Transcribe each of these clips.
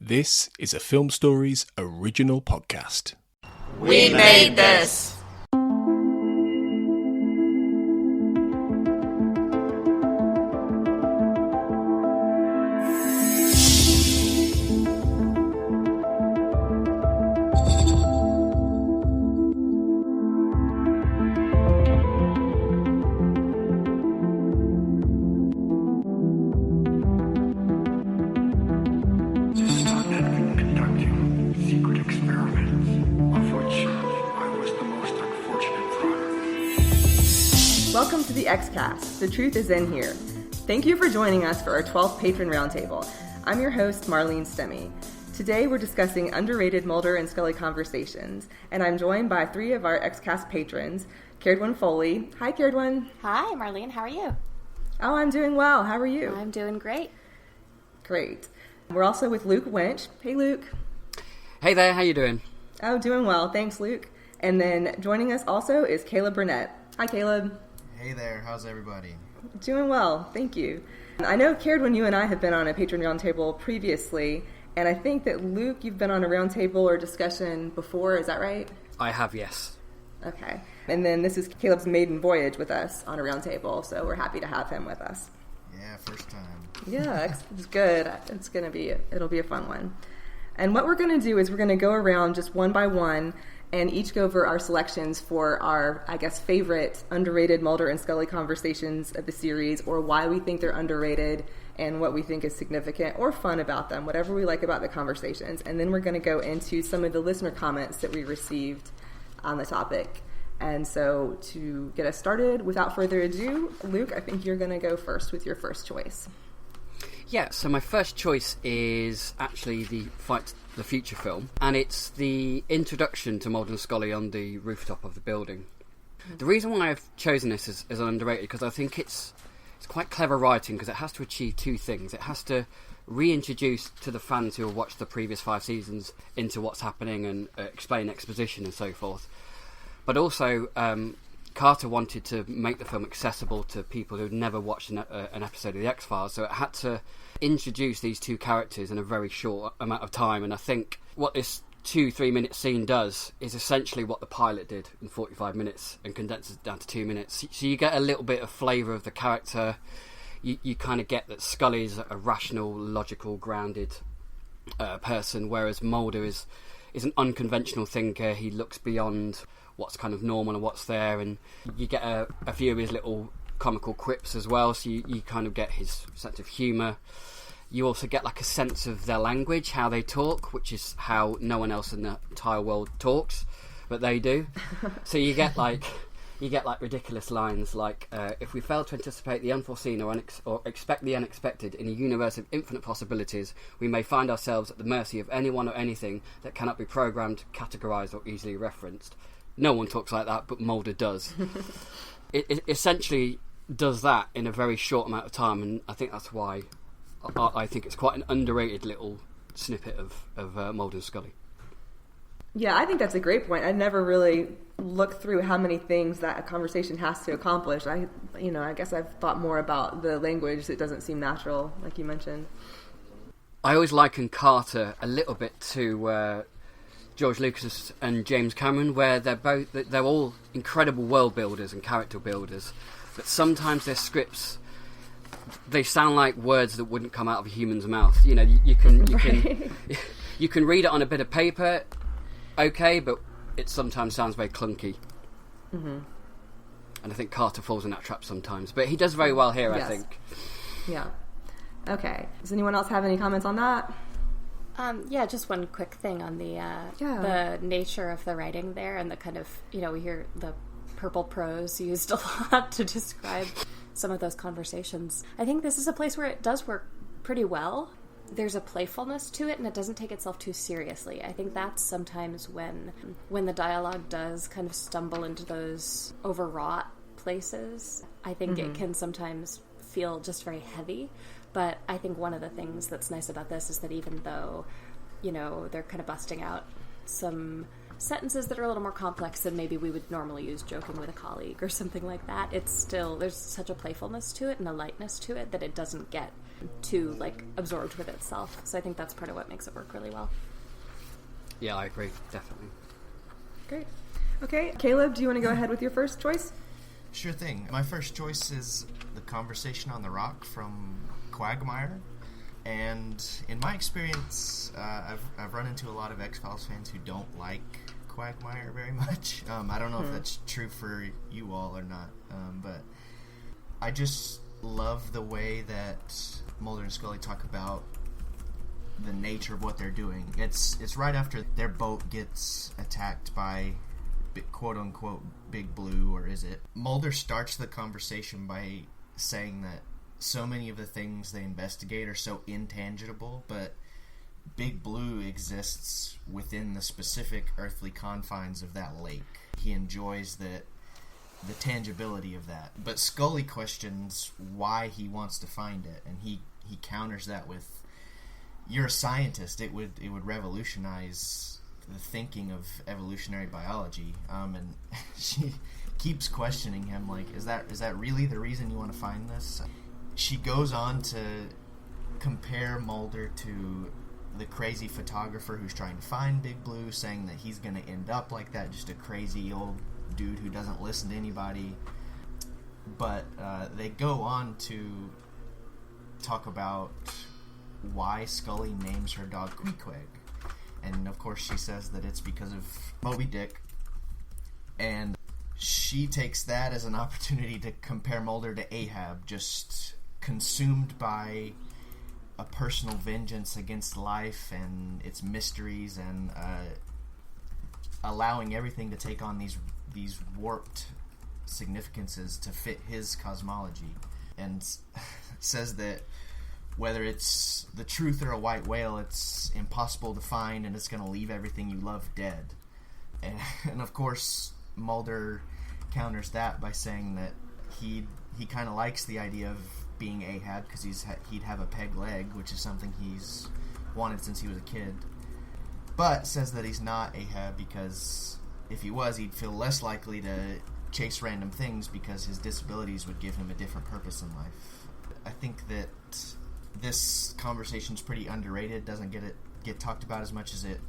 This is a Film Stories original podcast. We made this! Welcome to the X-Cast. The truth is in here. Thank you for joining us for our 12th Patron Roundtable. I'm your host, Marlene Stemme. Today we're discussing underrated Mulder and Scully conversations, and I'm joined by three of our X-Cast patrons, Caredwen Foley. Hi, Caredwen. Hi, Marlene. How are you? Oh, I'm doing well. How are you? I'm doing great. Great. We're also with Luke Winch. Hey, Luke. Hey there. How you doing? Oh, doing well. Thanks, Luke. And then joining us also is Caleb Burnett. Hi, Caleb. Hey there, how's everybody? Doing well, thank you. I know, Caredwen, you and I have been on a Patron Roundtable previously, and I think that, Luke, you've been on a roundtable or discussion before, is that right? I have, yes. Okay. And then this is Caleb's maiden voyage with us on a roundtable, so we're happy to have him with us. Yeah, first time. Yeah, it's good. It'll be a fun one. And what we're going to do is we're going to go around just one by one and each go over our selections for our, favorite underrated Mulder and Scully conversations of the series, or why we think they're underrated and what we think is significant or fun about them, whatever we like about the conversations. And then we're going to go into some of the listener comments that we received on the topic. And so to get us started, without further ado, Luke, I think you're going to go first with your first choice. Yeah, so my first choice is actually the Fight the Future film, and it's the introduction to Mulder and Scully on the rooftop of the building. The reason why I've chosen this as underrated, because I think it's quite clever writing, because it has to achieve two things. It has to reintroduce to the fans who have watched the previous 5 seasons into what's happening and explain exposition and so forth. But also, Carter wanted to make the film accessible to people who'd never watched an episode of The X-Files, so it had to introduce these two characters in a very short amount of time. And I think what this 2-3 minute scene does is essentially what the pilot did in 45 minutes and condenses it down to 2 minutes. So you get a little bit of flavour of the character. You kind of get that Scully's a rational, logical, grounded person, whereas Mulder is an unconventional thinker. He looks beyond what's kind of normal and what's there, and you get a few of his little comical quips as well, so you kind of get his sense of humour. You also get like a sense of their language, how they talk, which is how no one else in the entire world talks, but they do. So you get like ridiculous lines like, if we fail to anticipate the unforeseen or expect the unexpected in a universe of infinite possibilities, we may find ourselves at the mercy of anyone or anything that cannot be programmed, categorised or easily referenced. No one talks like that, but Mulder does. It essentially does that in a very short amount of time, and I think that's why I think it's quite an underrated little snippet of Mulder and Scully. Yeah, I think that's a great point. I never really looked through how many things that a conversation has to accomplish. I guess I've thought more about the language that doesn't seem natural, like you mentioned. I always liken Carter a little bit to George Lucas and James Cameron, where they're all incredible world builders and character builders, but sometimes their scripts, they sound like words that wouldn't come out of a human's mouth. You know, you can read it on a bit of paper, okay, but it sometimes sounds very clunky. Mm-hmm. And I think Carter falls in that trap sometimes, but he does very well here. Yes. I think. Yeah. Okay. Does anyone else have any comments on that? Just one quick thing on the nature of the writing there, and the kind of, we hear the purple prose used a lot to describe some of those conversations. I think this is a place where it does work pretty well. There's a playfulness to it, and it doesn't take itself too seriously. I think that's sometimes when the dialogue does kind of stumble into those overwrought places. I think it can sometimes feel just very heavy. But I think one of the things that's nice about this is that even though, they're kind of busting out some sentences that are a little more complex than maybe we would normally use joking with a colleague or something like that, it's still, there's such a playfulness to it and a lightness to it that it doesn't get too, like, absorbed with itself. So I think that's part of what makes it work really well. Yeah, I agree, definitely. Great. Okay, Caleb, do you want to go ahead with your first choice? Sure thing. My first choice is the conversation on the rock from Quagmire. And in my experience, I've run into a lot of X-Files fans who don't like Quagmire very much. I don't know if that's true for you all or not, but I just love the way that Mulder and Scully talk about the nature of what they're doing. It's right after their boat gets attacked by quote-unquote Big Blue, or is it? Mulder starts the conversation by saying that so many of the things they investigate are so intangible, but Big Blue exists within the specific earthly confines of that lake. He enjoys the tangibility of that. But Scully questions why he wants to find it, and he counters that with, you're a scientist, it would revolutionize the thinking of evolutionary biology. And she keeps questioning him, like, is that really the reason you want to find this? She goes on to compare Mulder to the crazy photographer who's trying to find Big Blue, saying that he's going to end up like that, just a crazy old dude who doesn't listen to anybody. But they go on to talk about why Scully names her dog Queequeg. And of course she says that it's because of Moby Dick. And she takes that as an opportunity to compare Mulder to Ahab, just consumed by a personal vengeance against life and its mysteries, and allowing everything to take on these warped significances to fit his cosmology. And says that whether it's the truth or a white whale, it's impossible to find, and it's going to leave everything you love dead. And of course Mulder counters that by saying that he kind of likes the idea of being Ahab because he'd have a peg leg, which is something he's wanted since he was a kid. But says that he's not Ahab because if he was, he'd feel less likely to chase random things because his disabilities would give him a different purpose in life. I think that this conversation's pretty underrated. Doesn't get talked about as much as it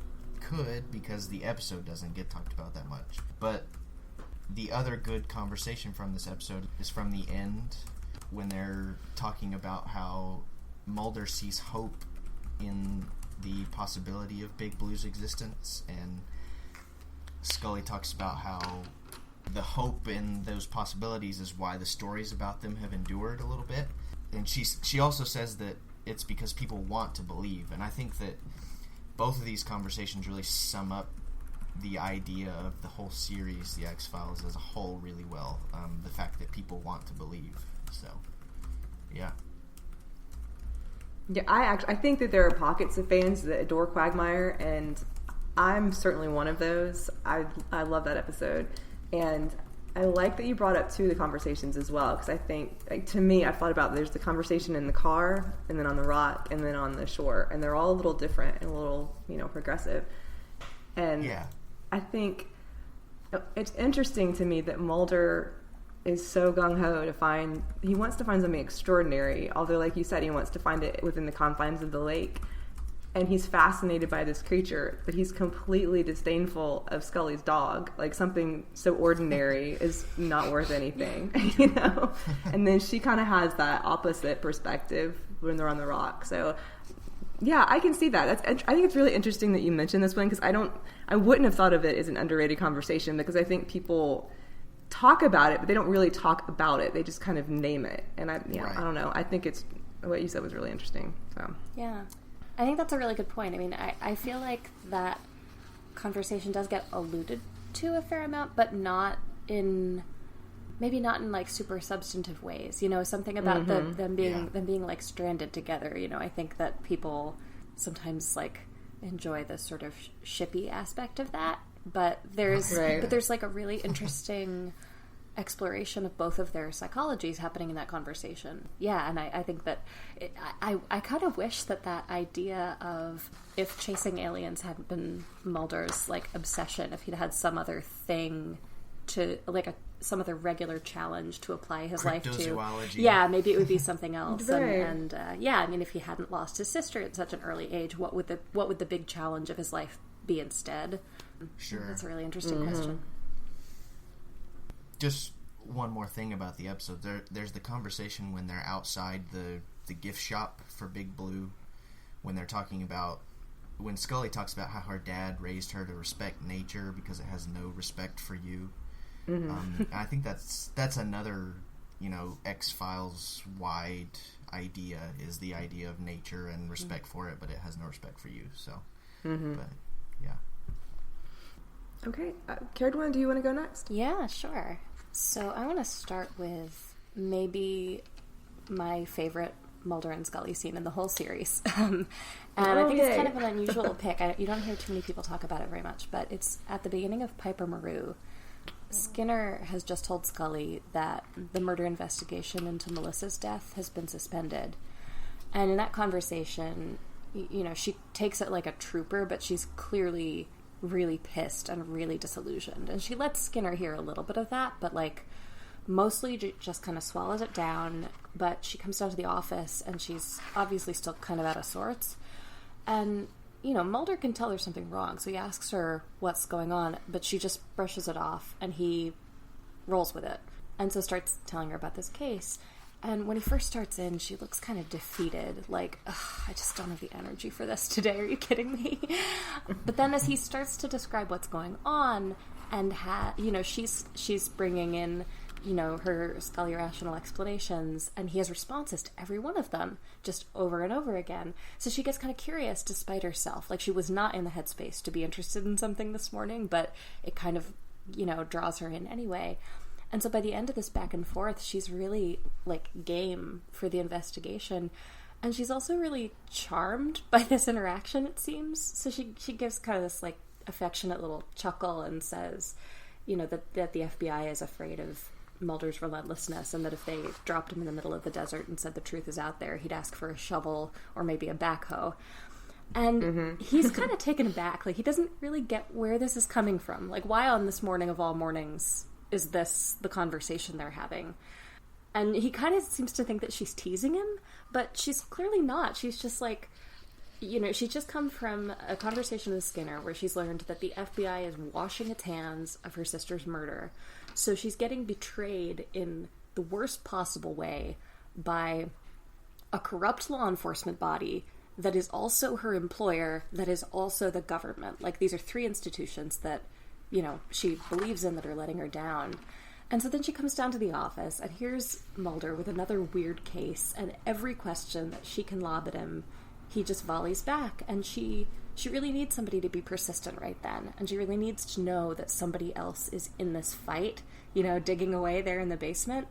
could because the episode doesn't get talked about that much. But the other good conversation from this episode is from the end, when they're talking about how Mulder sees hope in the possibility of Big Blue's existence, and Scully talks about how the hope in those possibilities is why the stories about them have endured a little bit. And she also says that it's because people want to believe, and I think that both of these conversations really sum up the idea of the whole series, The X-Files, as a whole really well. The fact that people want to believe. So, yeah. Yeah, I think that there are pockets of fans that adore Quagmire, and I'm certainly one of those. I love that episode, and I like that you brought up two of the conversations as well, because I think, like, to me, I've thought about there's the conversation in the car, and then on the rock, and then on the shore, and they're all a little different and a little, progressive. And yeah. I think it's interesting to me that Mulder is so gung-ho he wants to find something extraordinary, although, like you said, he wants to find it within the confines of the lake. And he's fascinated by this creature, but he's completely disdainful of Scully's dog. Like, something so ordinary is not worth anything, And then she kind of has that opposite perspective when they're on the rock. So, yeah, I can see that. I think it's really interesting that you mentioned this one, because I wouldn't have thought of it as an underrated conversation, because I think people talk about it, but they don't really talk about it. They just kind of name it. And I don't know. I think it's what you said was really interesting. So yeah. I think that's a really good point. I mean, I feel like that conversation does get alluded to a fair amount, but maybe not in like super substantive ways. Something about them being like stranded together. I think that people sometimes like enjoy this sort of shippy aspect of that, but there's like a really interesting exploration of both of their psychologies happening in that conversation. Yeah, and I think that I kind of wish that idea of if chasing aliens hadn't been Mulder's like obsession, if he'd had some other thing to like some other regular challenge to apply his life to. Cryptozoology. Yeah, maybe it would be something else. Right. And yeah, I mean, if he hadn't lost his sister at such an early age, what would the big challenge of his life be instead? Sure. That's a really interesting question. Just one more thing about the episode. There's the conversation when they're outside the gift shop for Big Blue, when they're talking about, when Scully talks about how her dad raised her to respect nature because it has no respect for you. I think that's another, X-Files wide idea, is the idea of nature and respect for it, but it has no respect for you. So, but yeah. Okay, Caredwen, do you want to go next? Yeah, sure. So I want to start with maybe my favorite Mulder and Scully scene in the whole series. And I think it's kind of an unusual pick. You don't hear too many people talk about it very much, but it's at the beginning of Piper Maru. Skinner has just told Scully that the murder investigation into Melissa's death has been suspended. And in that conversation, she takes it like a trooper, but she's clearly really pissed and really disillusioned. And she lets Skinner hear a little bit of that, but mostly just kind of swallows it down. But she comes down to the office and she's obviously still kind of out of sorts. And, Mulder can tell there's something wrong. So he asks her what's going on, but she just brushes it off and he rolls with it. And so starts telling her about this case. And when he first starts in, she looks kind of defeated, like, I just don't have the energy for this today. Are you kidding me? But then as he starts to describe what's going on, and she's bringing in, her Scully rational explanations, and he has responses to every one of them, just over and over again. So she gets kind of curious despite herself. Like, she was not in the headspace to be interested in something this morning, but it kind of, draws her in anyway. And so by the end of this back and forth, she's really, game for the investigation. And she's also really charmed by this interaction, it seems. So she gives kind of this, affectionate little chuckle and says, that the FBI is afraid of Mulder's relentlessness, and that if they dropped him in the middle of the desert and said the truth is out there, he'd ask for a shovel or maybe a backhoe. And he's kind of taken aback. He doesn't really get where this is coming from. Why on this morning of all mornings is this the conversation they're having? And he kind of seems to think that she's teasing him, but she's clearly not. She's just she's just come from a conversation with Skinner where she's learned that the FBI is washing its hands of her sister's murder. So she's getting betrayed in the worst possible way by a corrupt law enforcement body that is also her employer, that is also the government. These are three institutions that she believes in that are letting her down. And so then she comes down to the office, and here's Mulder with another weird case, and every question that she can lob at him, he just volleys back. And she really needs somebody to be persistent right then, and she really needs to know that somebody else is in this fight, digging away there in the basement.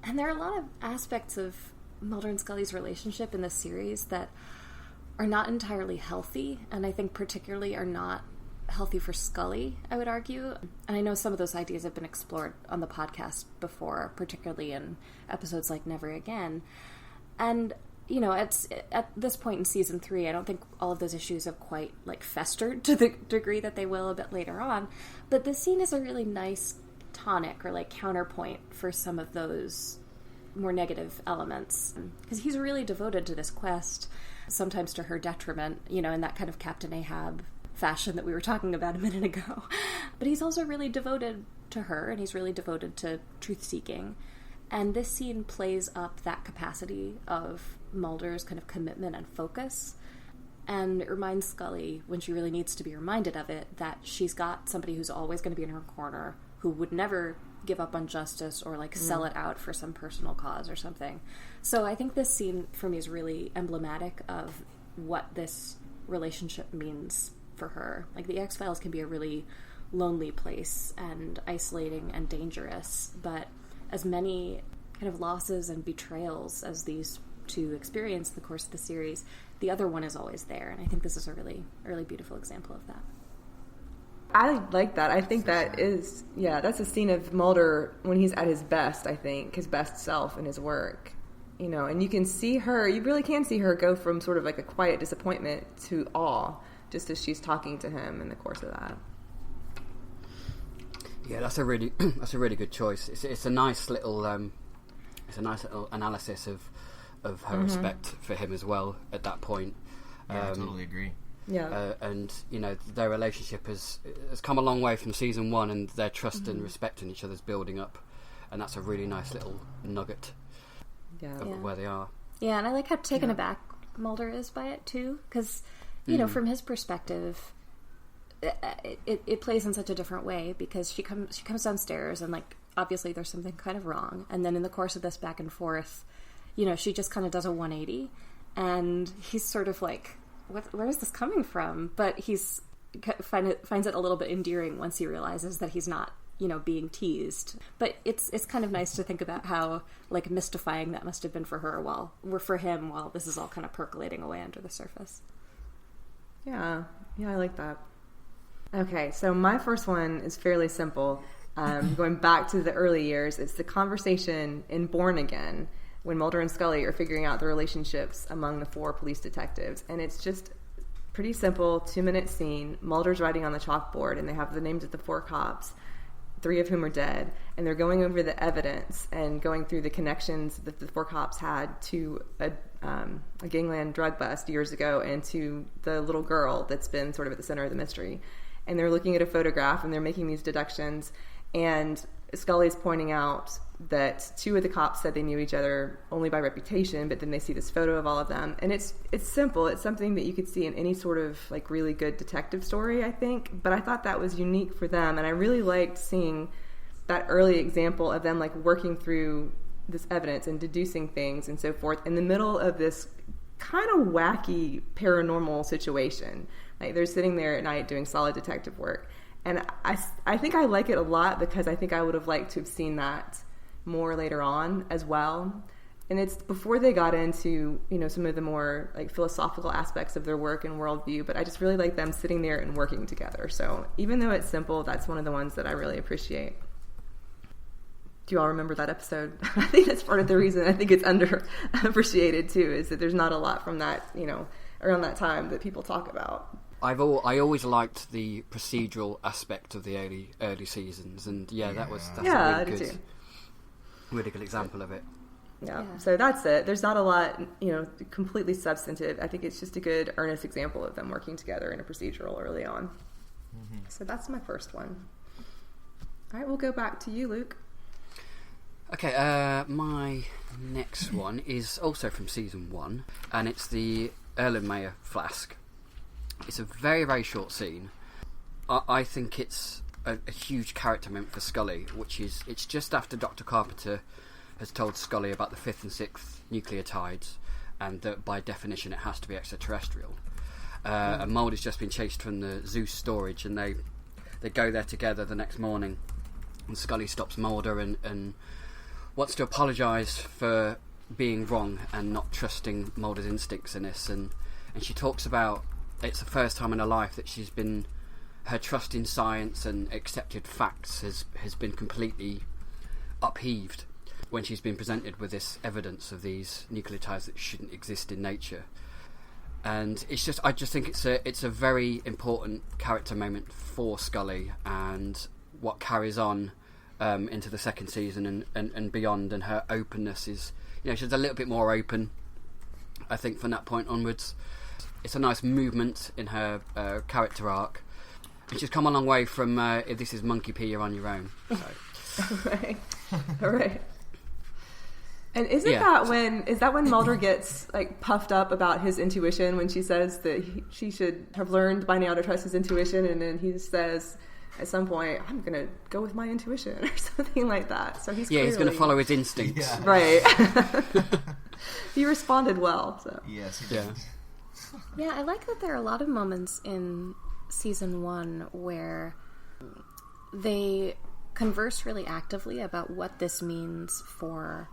And there are a lot of aspects of Mulder and Scully's relationship in this series that are not entirely healthy, and I think particularly are not healthy for Scully, I would argue. And I know some of those ideas have been explored on the podcast before, particularly in episodes like Never Again. And, at this point in season 3, I don't think all of those issues have quite, festered to the degree that they will a bit later on. But this scene is a really nice tonic or, counterpoint for some of those more negative elements. Because he's really devoted to this quest, sometimes to her detriment, in that kind of Captain Ahab fashion that we were talking about a minute ago. But he's also really devoted to her, and he's really devoted to truth-seeking. And this scene plays up that capacity of Mulder's kind of commitment and focus. And it reminds Scully, when she really needs to be reminded of it, that she's got somebody who's always going to be in her corner, who would never give up on justice or sell it out for some personal cause or something. So I think this scene for me is really emblematic of what this relationship means for her. The X-Files can be a really lonely place and isolating and dangerous, but as many kind of losses and betrayals as these two experience in the course of the series, the other one is always there, and I think this is a really, really beautiful example of that. I like that. I think that is, that's a scene of Mulder when he's at his best, I think, his best self in his work. And you can see her, you really can see her go from sort of a quiet disappointment to awe, just as she's talking to him in the course of that. Yeah, that's a really good choice. It's a nice little analysis of her respect for him as well at that point. Yeah, I totally agree. Yeah, and their relationship has come a long way from season 1, and their trust and respect in each other's building up, and that's a really nice little nugget of where they are. Yeah, and I like how taken aback Mulder is by it too, because from his perspective, it plays in such a different way, because she comes downstairs and like obviously there's something kind of wrong, and then in the course of this back and forth, she just kind of does a 180, and he's sort of like, where is this coming from? But he's finds it a little bit endearing once he realizes that he's not being teased. But it's kind of nice to think about how like mystifying that must have been for him while this is all kind of percolating away under the surface. Yeah, I like that. Okay, so my first one is fairly simple. Going back to the early years, it's the conversation in Born Again when Mulder and Scully are figuring out the relationships among the 4 police detectives. And it's just pretty simple, 2-minute scene. Mulder's writing on the chalkboard, and they have the names of the 4 cops, 3 of whom are dead. And they're going over the evidence and going through the connections that the 4 cops had to a gangland drug bust years ago and to the little girl that's been sort of at the center of the mystery. And they're looking at a photograph, and they're making these deductions. And Scully's pointing out that 2 of the cops said they knew each other only by reputation, but then they see this photo of all of them. And it's simple. It's something that you could see in any sort of like really good detective story, I think. But I thought that was unique for them. And I really liked seeing that early example of them like working through this evidence and deducing things and so forth in the middle of this kind of wacky paranormal situation. Like they're sitting there at night doing solid detective work. And I think I like it a lot, because I think I would have liked to have seen that more later on as well. And it's before they got into, some of the more like philosophical aspects of their work and worldview, but I just really like them sitting there and working together. So even though it's simple, that's one of the ones that I really appreciate. Do you all remember that episode? I think that's part of the reason I think it's underappreciated too, is that there's not a lot from that, around that time that people talk about. I always liked the procedural aspect of the early seasons, and that's a really good example of it. Yeah, so that's it. There's not a lot, completely substantive. I think it's just a good, earnest example of them working together in a procedural early on. Mm-hmm. So that's my first one. All right, we'll go back to you, Luke. Okay, my next one is also from season 1, and it's the Erlenmeyer flask. It's a very, very short scene. I think it's a huge character moment for Scully, it's just after Dr. Carpenter has told Scully about the 5th and 6th nucleotides, and that by definition it has to be extraterrestrial. And Mulder's just been chased from the Zeus storage, and they go there together the next morning, and Scully stops Mulder and wants to apologise for being wrong and not trusting Mulder's instincts in this, and she talks about it's the first time in her life that her trust in science and accepted facts has been completely upheaved when she's been presented with this evidence of these nucleotides that shouldn't exist in nature. And I just think it's a very important character moment for Scully, and what carries on into the second season and beyond, and her openness is, she's a little bit more open, I think, from that point onwards. It's a nice movement in her character arc. And she's come a long way from if this is Monkey P, you're on your own. So. All right. And is that when Mulder gets like puffed up about his intuition, when she says that she should have learned by now to trust his intuition, and then he says at some point, I'm going to go with my intuition or something like that. So he's he's going to follow his instincts. Yeah. Right. He responded well. So. Yes, he did. Yeah, I like that there are a lot of moments in season 1 where they converse really actively about what this means for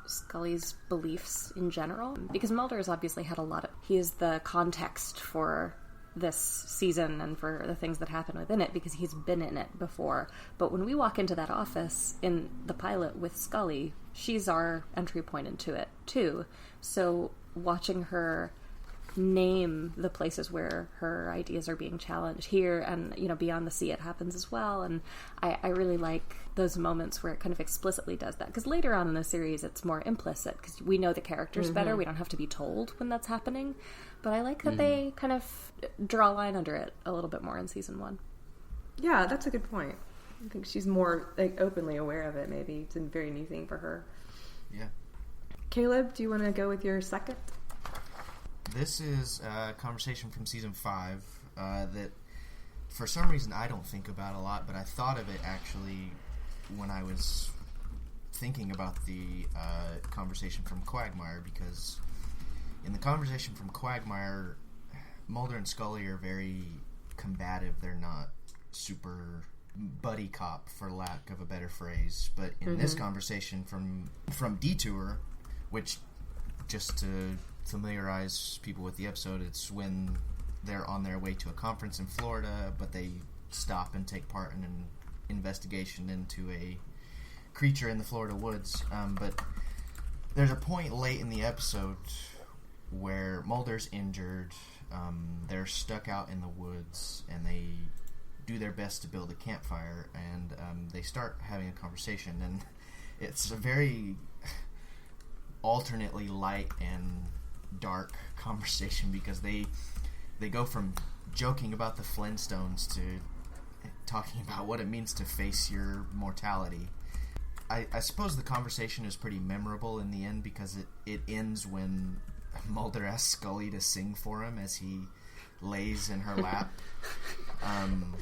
Scully's beliefs in general. Because Mulder has obviously had he is the context for this season and for the things that happen within it, because he's been in it before. But when we walk into that office in the pilot with Scully, she's our entry point into it too. So watching her name the places where her ideas are being challenged here, and beyond the sea it happens as well. And I really like those moments where it kind of explicitly does that, because later on in the series it's more implicit because we know the characters better. We don't have to be told when that's happening, but I like that they kind of draw a line under it a little bit more in season 1. Yeah, that's a good point. I think she's more openly aware of it. Maybe it's a very new thing for her. Yeah. Caleb, do you want to go with your second? This is a conversation from season 5 that, for some reason, I don't think about a lot, but I thought of it actually when I was thinking about the conversation from Quagmire, because in the conversation from Quagmire, Mulder and Scully are very combative. They're not super buddy cop, for lack of a better phrase. But in this conversation from Detour, which, just to familiarize people with the episode, it's when they're on their way to a conference in Florida, but they stop and take part in an investigation into a creature in the Florida woods. But there's a point late in the episode where Mulder's injured. They're stuck out in the woods, and they do their best to build a campfire, and they start having a conversation, and it's a very alternately light and dark conversation, because they go from joking about the Flintstones to talking about what it means to face your mortality. I suppose the conversation is pretty memorable in the end, because it ends when Mulder asks Scully to sing for him as he lays in her lap.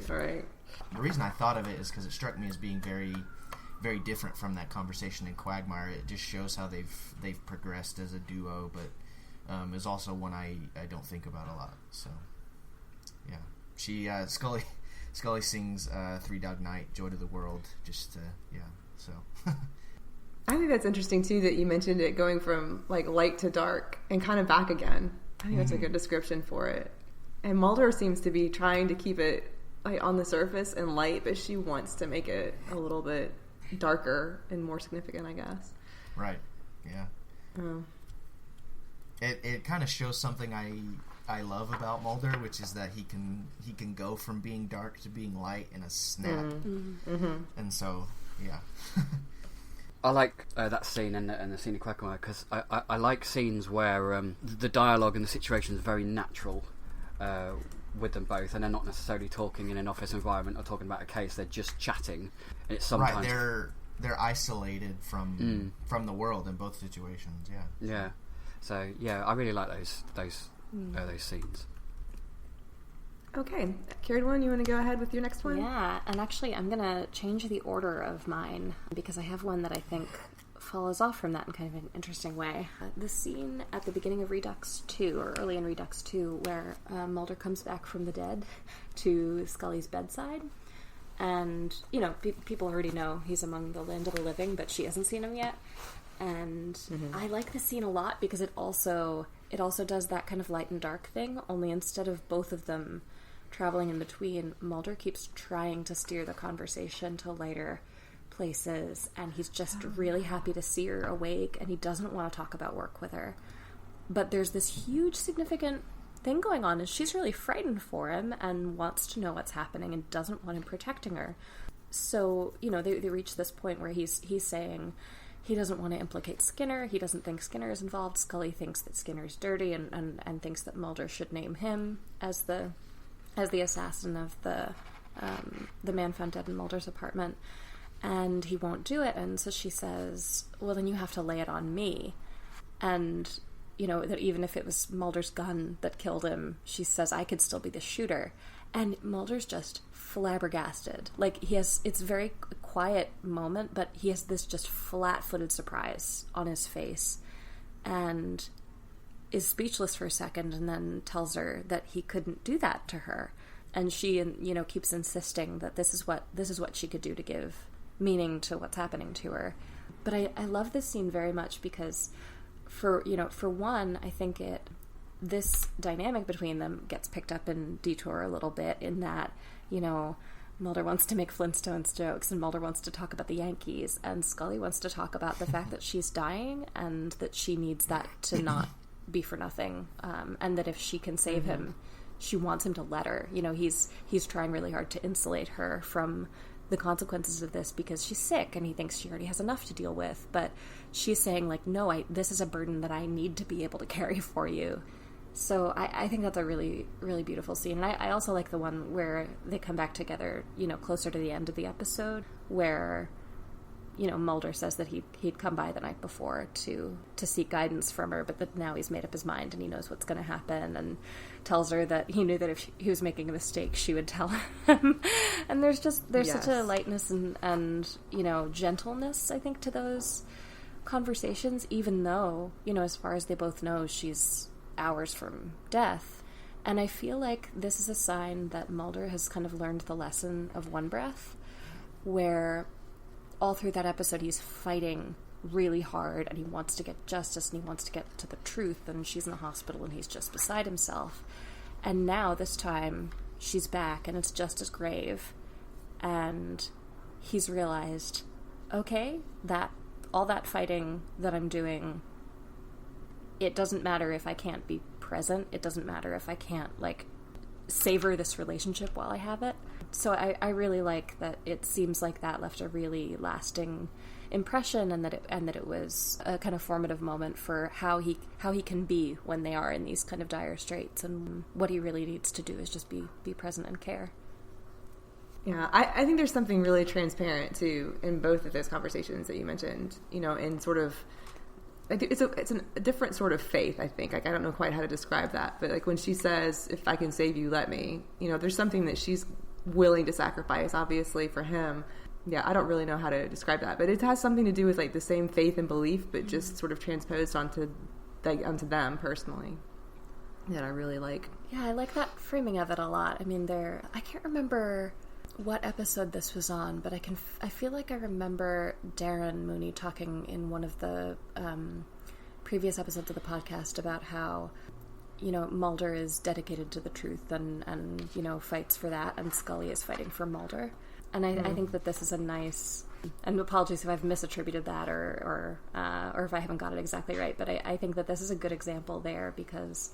Right. The reason I thought of it is because it struck me as being very, very different from that conversation in Quagmire. It just shows how they've progressed as a duo, but is also one I don't think about a lot. So, yeah, she Scully sings Three Dog Night, Joy to the World. Just so. I think that's interesting too that you mentioned it going from light to dark and kind of back again. I think that's a good description for it. And Mulder seems to be trying to keep it on the surface and light, but she wants to make it a little bit darker and more significant, I guess. Right. Yeah. It kind of shows something I love about Mulder, which is that he can go from being dark to being light in a snap. And so, yeah. I like that scene and the scene in Quagmire, because I like scenes where the dialogue and the situation is very natural with them both, and they're not necessarily talking in an office environment or talking about a case. They're just chatting. And it's sometimes they're isolated from the world in both situations. Yeah. Yeah. So yeah, I really like those scenes. Okay, Caredwen, you want to go ahead with your next one? Yeah, and actually I'm going to change the order of mine, because I have one that I think follows off from that in kind of an interesting way. The scene at the beginning of Redux 2, or early in Redux 2, where Mulder comes back from the dead to Scully's bedside. And, people already know he's among the land of the living, but she hasn't seen him yet. And I like this scene a lot because it also does that kind of light and dark thing, only instead of both of them traveling in between, Mulder keeps trying to steer the conversation to lighter places, and he's just really happy to see her awake, and he doesn't want to talk about work with her. But there's this huge significant thing going on, and she's really frightened for him and wants to know what's happening and doesn't want him protecting her. So, they reach this point where he's saying he doesn't want to implicate Skinner. He doesn't think Skinner is involved. Scully thinks that Skinner's dirty and thinks that Mulder should name him as the assassin of the man found dead in Mulder's apartment. And he won't do it. And so she says, well, then you have to lay it on me. And, that even if it was Mulder's gun that killed him, she says, I could still be the shooter. And Mulder's just flabbergasted. It's a very quiet moment, but he has this just flat-footed surprise on his face and is speechless for a second, and then tells her that he couldn't do that to her. And she, keeps insisting that this is what she could do to give meaning to what's happening to her. But I love this scene very much because for one, I think this dynamic between them gets picked up in Detour a little bit, in that, Mulder wants to make Flintstones jokes, and Mulder wants to talk about the Yankees, and Scully wants to talk about the fact that she's dying and that she needs that to not be for nothing, and that if she can save him, she wants him to let her. You know, he's trying really hard to insulate her from the consequences of this because she's sick and he thinks she already has enough to deal with. But she's saying, like, no, this is a burden that I need to be able to carry for you. So I think that's a really, really beautiful scene. And I also like the one where they come back together, you know, closer to the end of the episode, where, you know, Mulder says that he'd come by the night before to seek guidance from her, but that now he's made up his mind and he knows what's going to happen, and tells her that he knew that if he was making a mistake, she would tell him. And there's such a lightness and, you know, gentleness, I think, to those conversations, even though, you know, as far as they both know, she's hours from death. And I feel like this is a sign that Mulder has kind of learned the lesson of one breath, where all through that episode he's fighting really hard and he wants to get justice and he wants to get to the truth, and she's in the hospital and he's just beside himself. And now this time she's back and it's just as grave, and he's realized, okay, that all that fighting that I'm doing, it doesn't matter if I can't be present. It doesn't matter if I can't, like, savor this relationship while I have it. So I really like that. It seems like that left a really lasting impression, and that it was a kind of formative moment for how he can be when they are in these kind of dire straits, and what he really needs to do is just be present and care. Yeah, I think there's something really transparent too in both of those conversations that you mentioned. You know, in sort of, it's a different sort of faith, I think. Like, I don't know quite how to describe that, but like when she says, "If I can save you, let me," you know, there's something that she's willing to sacrifice, obviously, for him. Yeah, I don't really know how to describe that, but it has something to do with like the same faith and belief, but just sort of transposed onto them personally. That I really like. Yeah, I like that framing of it a lot. I mean, I can't remember what episode this was on, but I feel like I remember Darren Mooney talking in one of the previous episodes of the podcast about how, you know, Mulder is dedicated to the truth and you know, fights for that, and Scully is fighting for Mulder. And I think that this is a nice, and apologies if I've misattributed that or if I haven't got it exactly right, but I think that this is a good example there, because,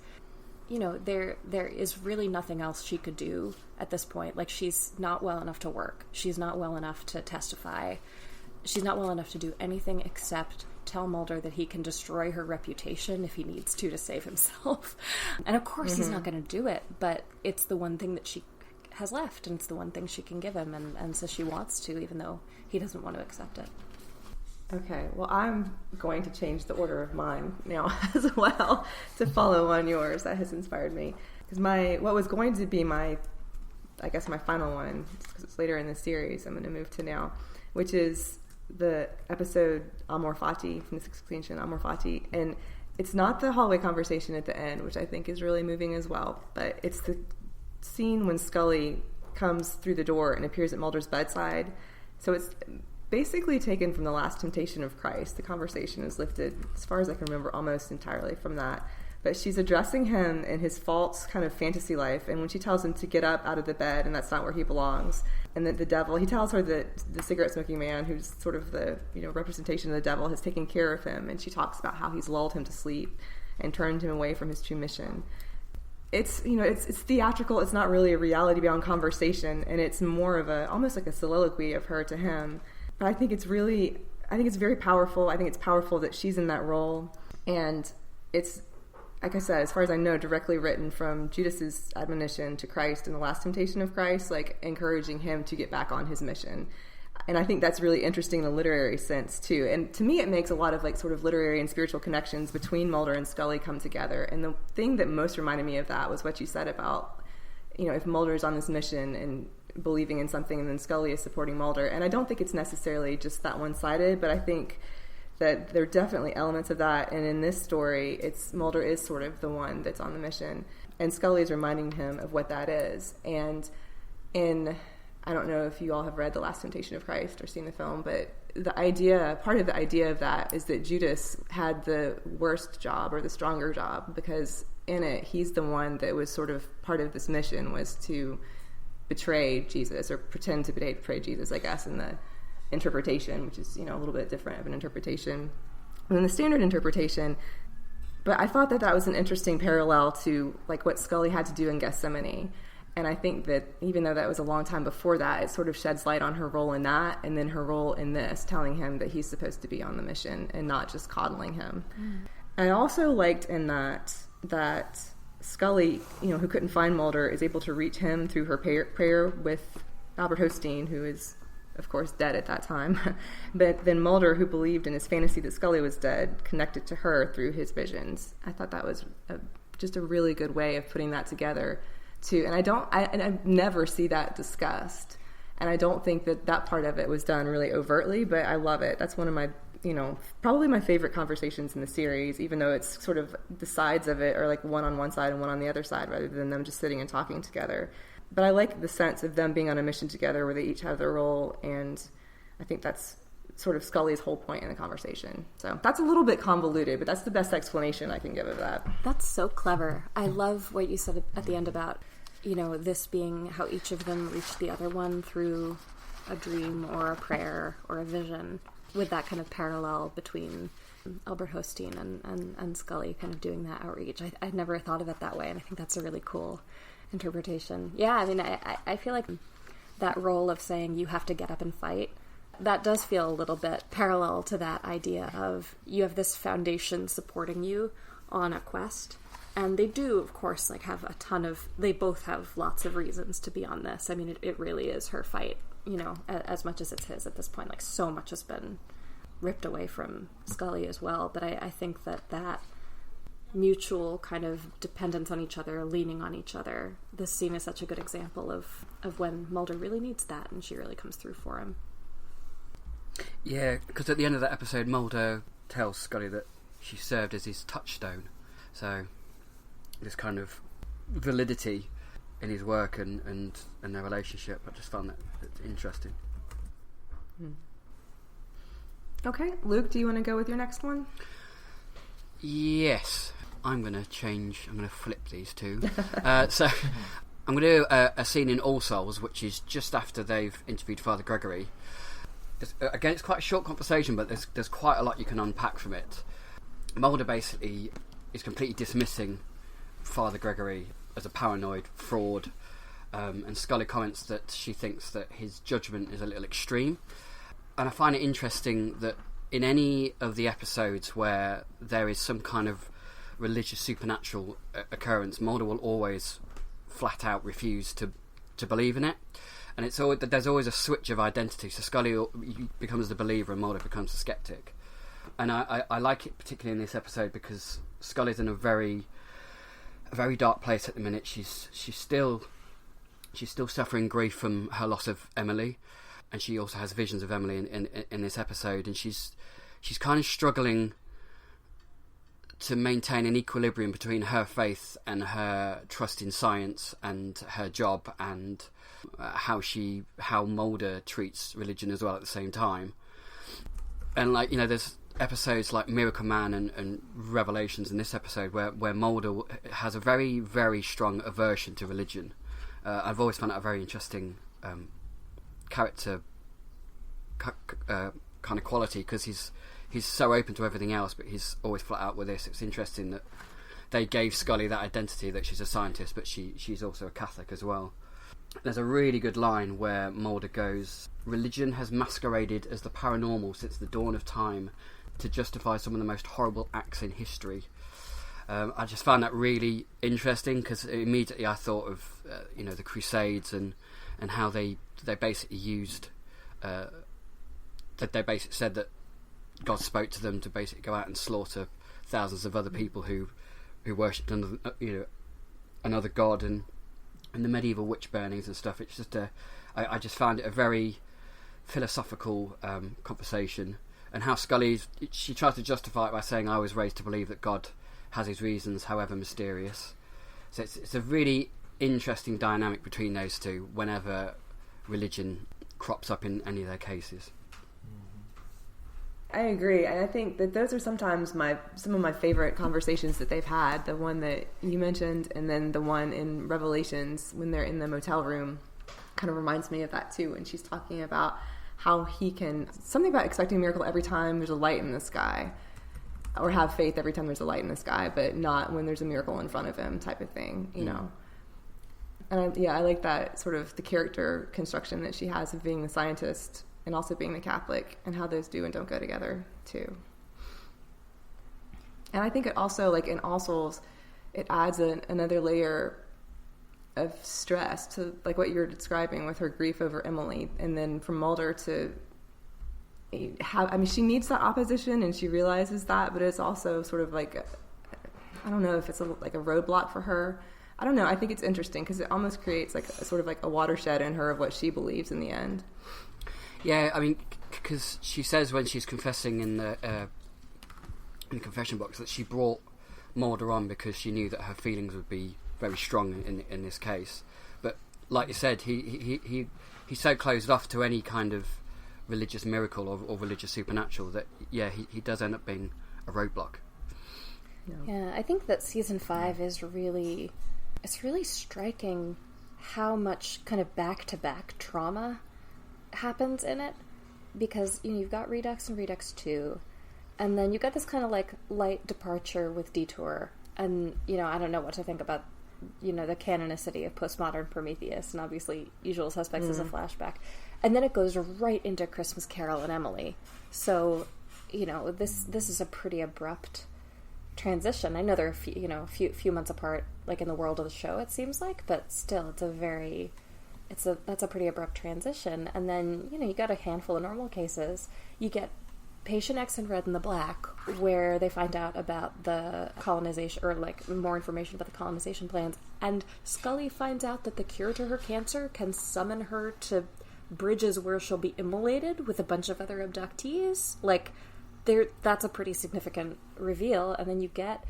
you know, there is really nothing else she could do at this point. Like, she's not well enough to work. She's not well enough to testify. She's not well enough to do anything except tell Mulder that he can destroy her reputation if he needs to save himself. And of course he's not going to do it, but it's the one thing that she has left, and it's the one thing she can give him, and so she wants to, even though he doesn't want to accept it. Okay, well, I'm going to change the order of mine now as well to follow on yours. That has inspired me. Because what was going to be my final one, because it's later in the series, I'm going to move to now, which is the episode Amor Fati, from the Sixth Extinction, Amor Fati. And it's not the hallway conversation at the end, which I think is really moving as well, but it's the scene when Scully comes through the door and appears at Mulder's bedside. So it's basically taken from the Last Temptation of Christ. The conversation is lifted, as far as I can remember, almost entirely from that. But she's addressing him in his false kind of fantasy life, and when she tells him to get up out of the bed and that's not where he belongs, and that the devil, he tells her that the cigarette-smoking man, who's sort of the, you know, representation of the devil, has taken care of him, and she talks about how he's lulled him to sleep and turned him away from his true mission. It's, you know, it's theatrical. It's not really a reality beyond conversation, and it's more of almost like a soliloquy of her to him. But I think it's very powerful. I think it's powerful that she's in that role, and it's, like I said, as far as I know, directly written from Judas's admonition to Christ in the Last Temptation of Christ, like encouraging him to get back on his mission. And I think that's really interesting in a literary sense too. And to me, it makes a lot of like sort of literary and spiritual connections between Mulder and Scully come together. And the thing that most reminded me of that was what you said about, you know, if Mulder is on this mission and believing in something, and then Scully is supporting Mulder. And I don't think it's necessarily just that one-sided, but I think that there are definitely elements of that. And in this story, Mulder is sort of the one that's on the mission, and Scully is reminding him of what that is. And I don't know if you all have read The Last Temptation of Christ or seen the film, but part of the idea of that is that Judas had the worst job or the stronger job, because in it, he's the one that was sort of part of this mission, was to betray Jesus, or pretend to betray Jesus, I guess, in the interpretation, which is, you know, a little bit different of an interpretation. And in the standard interpretation, But I thought that was an interesting parallel to like what Scully had to do in Gethsemane. And I think that even though that was a long time before that, it sort of sheds light on her role in that, and then her role in this, telling him that he's supposed to be on the mission and not just coddling him. I also liked in that Scully, who couldn't find Mulder, is able to reach him through her prayer with Albert Hosteen, who is, of course, dead at that time. But then Mulder, who believed in his fantasy that Scully was dead, connected to her through his visions. I thought that was just a really good way of putting that together. And I never see that discussed, and I don't think that part of it was done really overtly, but I love it. That's one of my, probably my favorite conversations in the series, even though it's sort of the sides of it are like one on one side and one on the other side, rather than them just sitting and talking together. But I like the sense of them being on a mission together where they each have their role, and I think that's sort of Scully's whole point in the conversation. So that's a little bit convoluted, but that's the best explanation I can give of that. That's so clever. I love what you said at the end about, this being how each of them reached the other one through a dream or a prayer or a vision, with that kind of parallel between Albert Hosteen and Scully kind of doing that outreach. I'd never thought of it that way, and I think that's a really cool interpretation. Yeah, I mean, I feel like that role of saying you have to get up and fight, that does feel a little bit parallel to that idea of you have this foundation supporting you on a quest. And they do, of course, have they both have lots of reasons to be on this. I mean, it really is her fight, as much as it's his at this point. So much has been ripped away from Scully as well. But I think that mutual kind of dependence on each other, leaning on each other, this scene is such a good example of when Mulder really needs that, and she really comes through for him. Yeah, because at the end of that episode, Mulder tells Scully that she served as his touchstone. So this kind of validity in his work and their relationship, I just found that interesting. Okay, Luke, do you want to go with your next one? Yes, I'm going to flip these two. So I'm going to do a scene in All Souls, which is just after they've interviewed Father Gregory. Again, it's quite a short conversation, but there's quite a lot you can unpack from it. Mulder basically is completely dismissing Father Gregory as a paranoid fraud, and Scully comments that she thinks that his judgment is a little extreme. And I find it interesting that in any of the episodes where there is some kind of religious supernatural occurrence, Mulder will always flat out refuse to believe in it. And there's always a switch of identity. So Scully becomes the believer and Mulder becomes the skeptic. And I like it particularly in this episode because Scully's in a very dark place at the minute. She's still suffering grief from her loss of Emily, and she also has visions of Emily in this episode. And she's kind of struggling to maintain an equilibrium between her faith and her trust in science and her job, and how Mulder treats religion as well at the same time. And there's episodes like Miracle Man and Revelations in this episode where Mulder has a very, very strong aversion to religion. I've always found that a very interesting character kind of quality, because he's so open to everything else, but he's always flat out with this. It's interesting that they gave Scully that identity that she's a scientist, but she's also a Catholic as well. There's a really good line where Mulder goes, "Religion has masqueraded as the paranormal since the dawn of time to justify some of the most horrible acts in history." I just found that really interesting, because immediately I thought of the Crusades and how they basically used that they basically said that God spoke to them to basically go out and slaughter thousands of other people who worshipped another god, and the medieval witch burnings and stuff. It's just I just found it a very philosophical conversation, and how Scully, she tries to justify it by saying, "I was raised to believe that God has his reasons, however mysterious." So it's a really interesting dynamic between those two whenever religion crops up in any of their cases. I agree, and I think that those are sometimes some of my favorite conversations that they've had. The one that you mentioned, and then the one in Revelations when they're in the motel room, kind of reminds me of that too. And she's talking about how he can, something about expecting a miracle every time there's a light in the sky. or have faith every time there's a light in the sky, but not when there's a miracle in front of him, type of thing, you know. And I like that sort of the character construction that she has of being the scientist and also being the Catholic, and how those do and don't go together too. And I think it also, like in All Souls, it adds another layer of stress to like what you're describing with her grief over Emily, and then from Mulder to have, I mean, she needs that opposition and she realizes that, but it's also sort of like, I don't know if it's like a roadblock for her. I don't know. I think it's interesting because it almost creates like a sort of like a watershed in her of what she believes in the end. Yeah, I mean, because she says when she's confessing in the confession box that she brought Mulder on because she knew that her feelings would be very strong in this case. But like you said, he's so closed off to any kind of religious miracle or religious supernatural that he does end up being a roadblock. Yeah, I think that season 5 is really striking how much kind of back-to-back trauma happens in it, because you've got Redux and Redux 2, and then you've got this kind of like light departure with Detour, and I don't know what to think about the canonicity of postmodern Prometheus, and obviously Usual Suspects is a flashback, and then it goes right into Christmas Carol and Emily. So this is a pretty abrupt transition. I know they're a few months apart, like in the world of the show, it seems like, but still, that's a pretty abrupt transition. And then you got a handful of normal cases. You get Patient X and Red and the Black, where they find out about the colonization, or like more information about the colonization plans, and Scully finds out that the cure to her cancer can summon her to bridges where she'll be immolated with a bunch of other abductees. Like, that's a pretty significant reveal. And then you get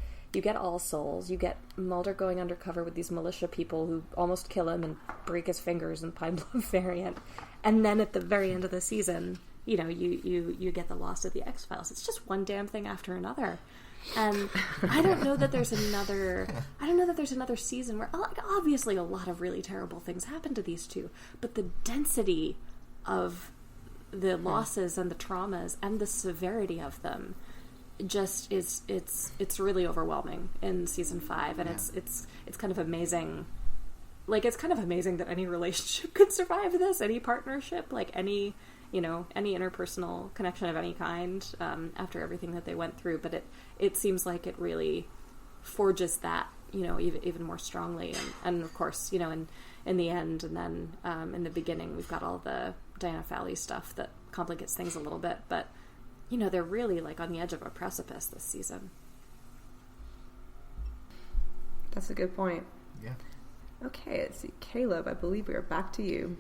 All Souls. You get Mulder going undercover with these militia people who almost kill him and break his fingers in Pine Bluff variant. And then at the very end of the season, you get the Lost of the X-Files. It's just one damn thing after another. And I don't know that there's another season where, like, obviously a lot of really terrible things happen to these two, but the density of the losses and the traumas and the severity of them just it's really overwhelming in season 5, and it's kind of amazing. Like, it's kind of amazing that any relationship could survive this, any partnership, like any interpersonal connection of any kind, after everything that they went through. But it seems like it really forges that, even more strongly. And of course, in the end, and then in the beginning, we've got all the Diana Fowley stuff that complicates things a little bit. But, they're really like on the edge of a precipice this season. That's a good point. Yeah. Okay, let's see. Caleb, I believe we are back to you.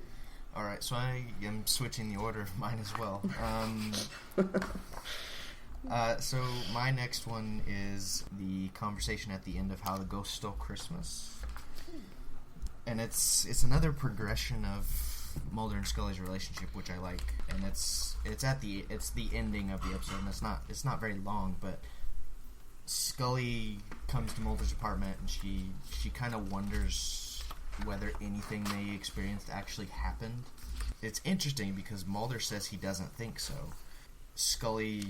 All right, so I am switching the order of mine as well. So my next one is the conversation at the end of How the Ghost Stole Christmas, and it's another progression of Mulder and Scully's relationship, which I like, and it's the ending of the episode, and it's not very long, but Scully comes to Mulder's apartment, and she kind of wonders whether anything they experienced actually happened. It's interesting because Mulder says he doesn't think so. Scully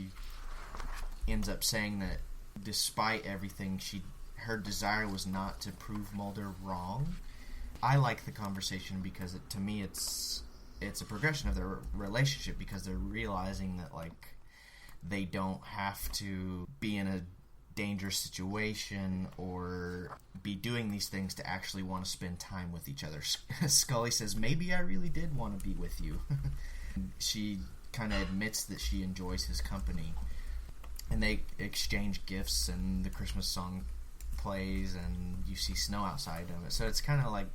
ends up saying that despite everything, her desire was not to prove Mulder wrong. I like the conversation because to me it's a progression of their relationship, because they're realizing that, like, they don't have to be in a dangerous situation or be doing these things to actually want to spend time with each other. Scully says, maybe I really did want to be with you. She kind of admits that she enjoys his company, and they exchange gifts, and the Christmas song plays, and you see snow outside of it. So it's kind of like,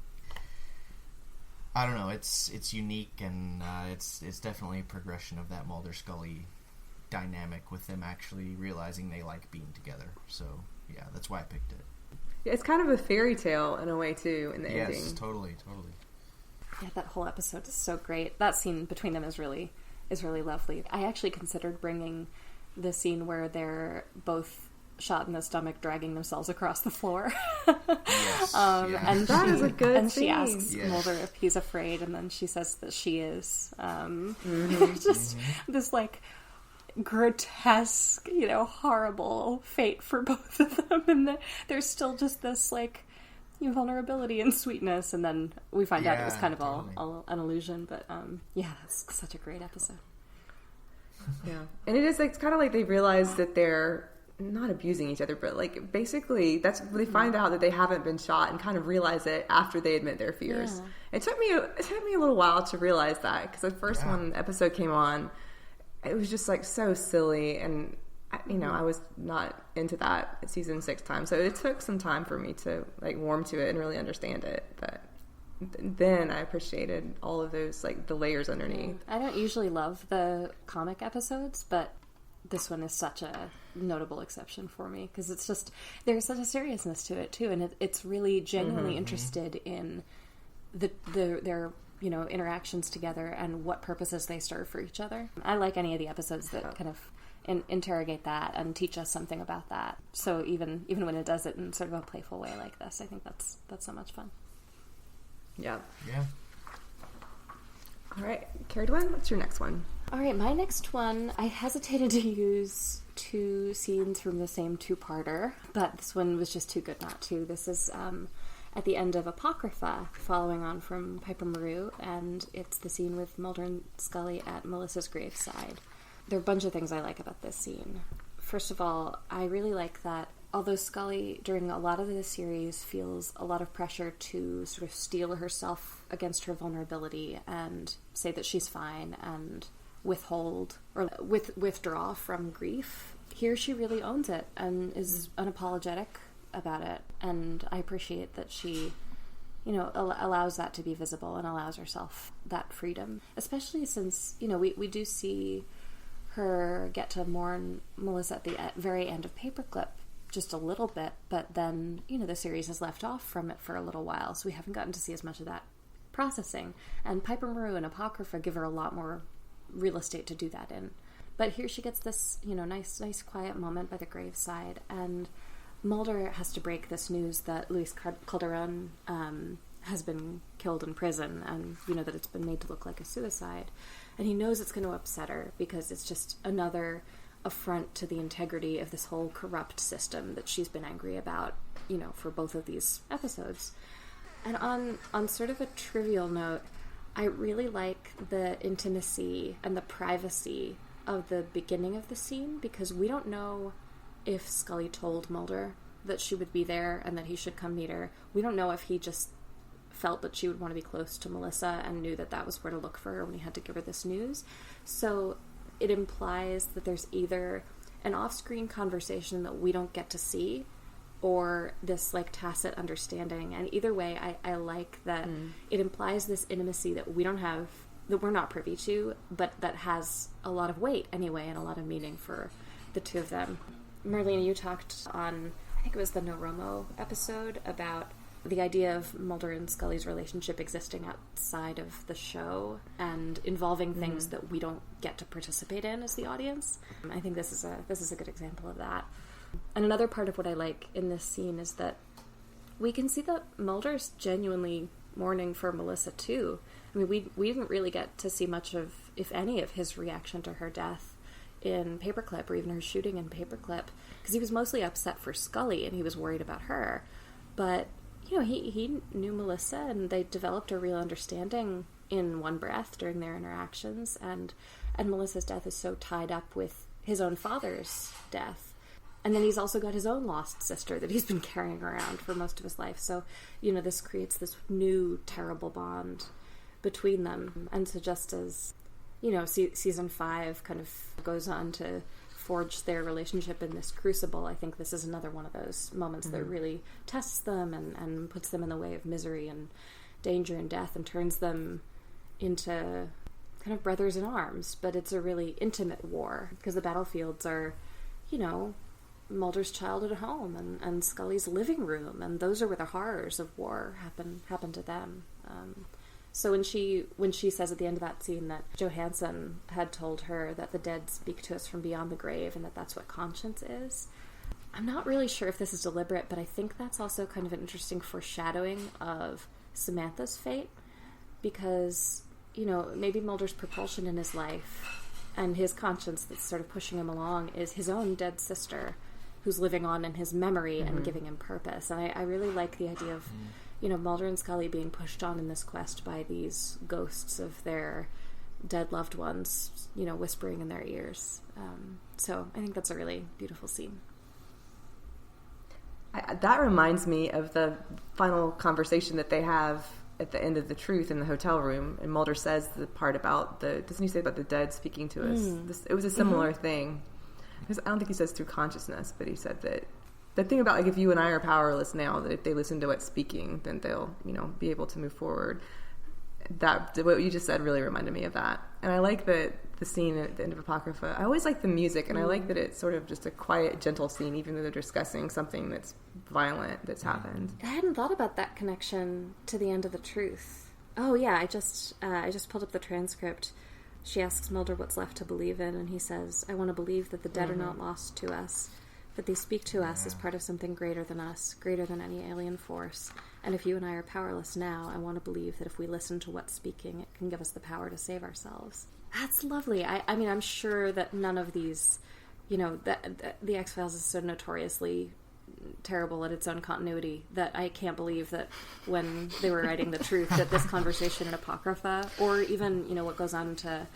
I don't know, it's unique, and it's definitely a progression of that Mulder Scully dynamic, with them actually realizing they like being together. So yeah, that's why I picked it. Yeah, it's kind of a fairy tale in a way too, in the ending. Yes, totally. Yeah, that whole episode is so great. That scene between them is really lovely. I actually considered bringing the scene where they're both shot in the stomach, dragging themselves across the floor. Yes, yeah. And that is a good scene. She asks Mulder if he's afraid, and then she says that she is. Just this, like, grotesque, horrible fate for both of them, and there's still just this, like, vulnerability and sweetness, and then we find out it was kind of all an illusion, but, it's such a great episode. Yeah. And it's kind of like they realize that they're not abusing each other, but, like, basically they find out that they haven't been shot and kind of realize it after they admit their fears. Yeah. It took me a little while to realize that, because the first episode came on, it was just, like, so silly, and I was not into that at season 6 time, so it took some time for me to, like, warm to it and really understand it. But then I appreciated all of those, like, the layers underneath. I don't usually love the comic episodes, but this one is such a notable exception for me, because it's just, there's such a seriousness to it too, and it's really genuinely interested in their interactions together and what purposes they serve for each other. I like any of the episodes that kind of interrogate that and teach us something about that. So even when it does it in sort of a playful way like this, I think that's so much fun. Yeah. All right, Caredwen, what's your next one? All right, my next one, I hesitated to use 2 scenes from the same 2-parter, but this one was just too good not to. This is at the end of Apocrypha, following on from Piper Maru, and it's the scene with Mulder and Scully at Melissa's graveside. There are a bunch of things I like about this scene. First of all, I really like that although Scully, during a lot of the series, feels a lot of pressure to sort of steel herself against her vulnerability and say that she's fine and withdraw from grief, here she really owns it and is unapologetic about it. And I appreciate that she, allows that to be visible and allows herself that freedom, especially since, we do see her get to mourn Melissa at the very end of Paperclip just a little bit, but then, the series has left off from it for a little while, so we haven't gotten to see as much of that processing. And Piper Maru and Apocrypha give her a lot more real estate to do that in. But here she gets this, nice quiet moment by the graveside, and Mulder has to break this news that Luis Calderon has been killed in prison, and, that it's been made to look like a suicide. And he knows it's going to upset her because it's just another affront to the integrity of this whole corrupt system that she's been angry about, for both of these episodes. And on sort of a trivial note, I really like the intimacy and the privacy of the beginning of the scene, because we don't know if Scully told Mulder that she would be there and that he should come meet her. We don't know if he just felt that she would want to be close to Melissa and knew that that was where to look for her when he had to give her this news. So it implies that there's either an off-screen conversation that we don't get to see, or this, like, tacit understanding. And either way, I like that it implies this intimacy that we don't have, that we're not privy to, but that has a lot of weight anyway and a lot of meaning for the two of them. Marlene, you talked on, I think it was the No Romo episode, about the idea of Mulder and Scully's relationship existing outside of the show and involving things that we don't get to participate in as the audience. I think this is a good example of that. And another part of what I like in this scene is that we can see that Mulder's genuinely mourning for Melissa too. I mean, we didn't really get to see much of, if any, of his reaction to her death in Paperclip, or even her shooting in Paperclip, because he was mostly upset for Scully and he was worried about her. But he knew Melissa, and they developed a real understanding in one breath during their interactions, and Melissa's death is so tied up with his own father's death. And then he's also got his own lost sister that he's been carrying around for most of his life. So, this creates this new terrible bond between them. And so just as, season 5 kind of goes on to forge their relationship in this crucible, I think this is another one of those moments that really tests them and puts them in the way of misery and danger and death and turns them into kind of brothers in arms. But it's a really intimate war, because the battlefields are, Mulder's childhood home and Scully's living room, and those are where the horrors of war happen to them. So when she says at the end of that scene that Johansson had told her that the dead speak to us from beyond the grave and that that's what conscience is, I'm not really sure if this is deliberate, but I think that's also kind of an interesting foreshadowing of Samantha's fate, because maybe Mulder's propulsion in his life and his conscience that's sort of pushing him along is his own dead sister, who's living on in his memory and giving him purpose. And I really like the idea of, Mulder and Scully being pushed on in this quest by these ghosts of their dead loved ones, whispering in their ears. So I think that's a really beautiful scene. That reminds me of the final conversation that they have at the end of The Truth in the hotel room, and Mulder says the part about doesn't he say about the dead speaking to us? It was a similar thing. Because I don't think he says through consciousness, but he said that the thing about, like, if you and I are powerless now, that if they listen to what's speaking, then they'll, be able to move forward. That, what you just said really reminded me of that. And I like the scene at the end of Apocrypha. I always like the music, and I like that it's sort of just a quiet, gentle scene, even though they're discussing something that's violent that's happened. I hadn't thought about that connection to the end of The Truth. Oh yeah, I just pulled up the transcript. She asks Mulder what's left to believe in, and he says, "I want to believe that the dead are not lost to us, that they speak to us as part of something greater than us, greater than any alien force. And if you and I are powerless now, I want to believe that if we listen to what's speaking, it can give us the power to save ourselves." That's lovely. I mean, I'm sure that none of these, that the X-Files is so notoriously terrible at its own continuity that I can't believe that when they were writing The Truth, that this conversation in Apocrypha, or even, what goes on to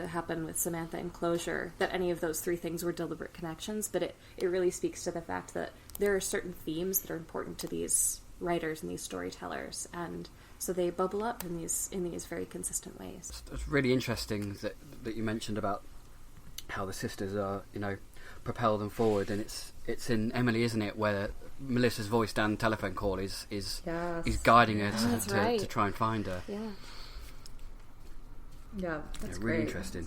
happen with Samantha in Closure, that any of those three things were deliberate connections. But it really speaks to the fact that there are certain themes that are important to these writers and these storytellers, and so they bubble up in these very consistent ways. It's really interesting that you mentioned about how the sisters are, propel them forward, and it's in Emily, isn't it, where Melissa's voice down the telephone call is guiding her to try and find her. Yeah, that's really great. Interesting.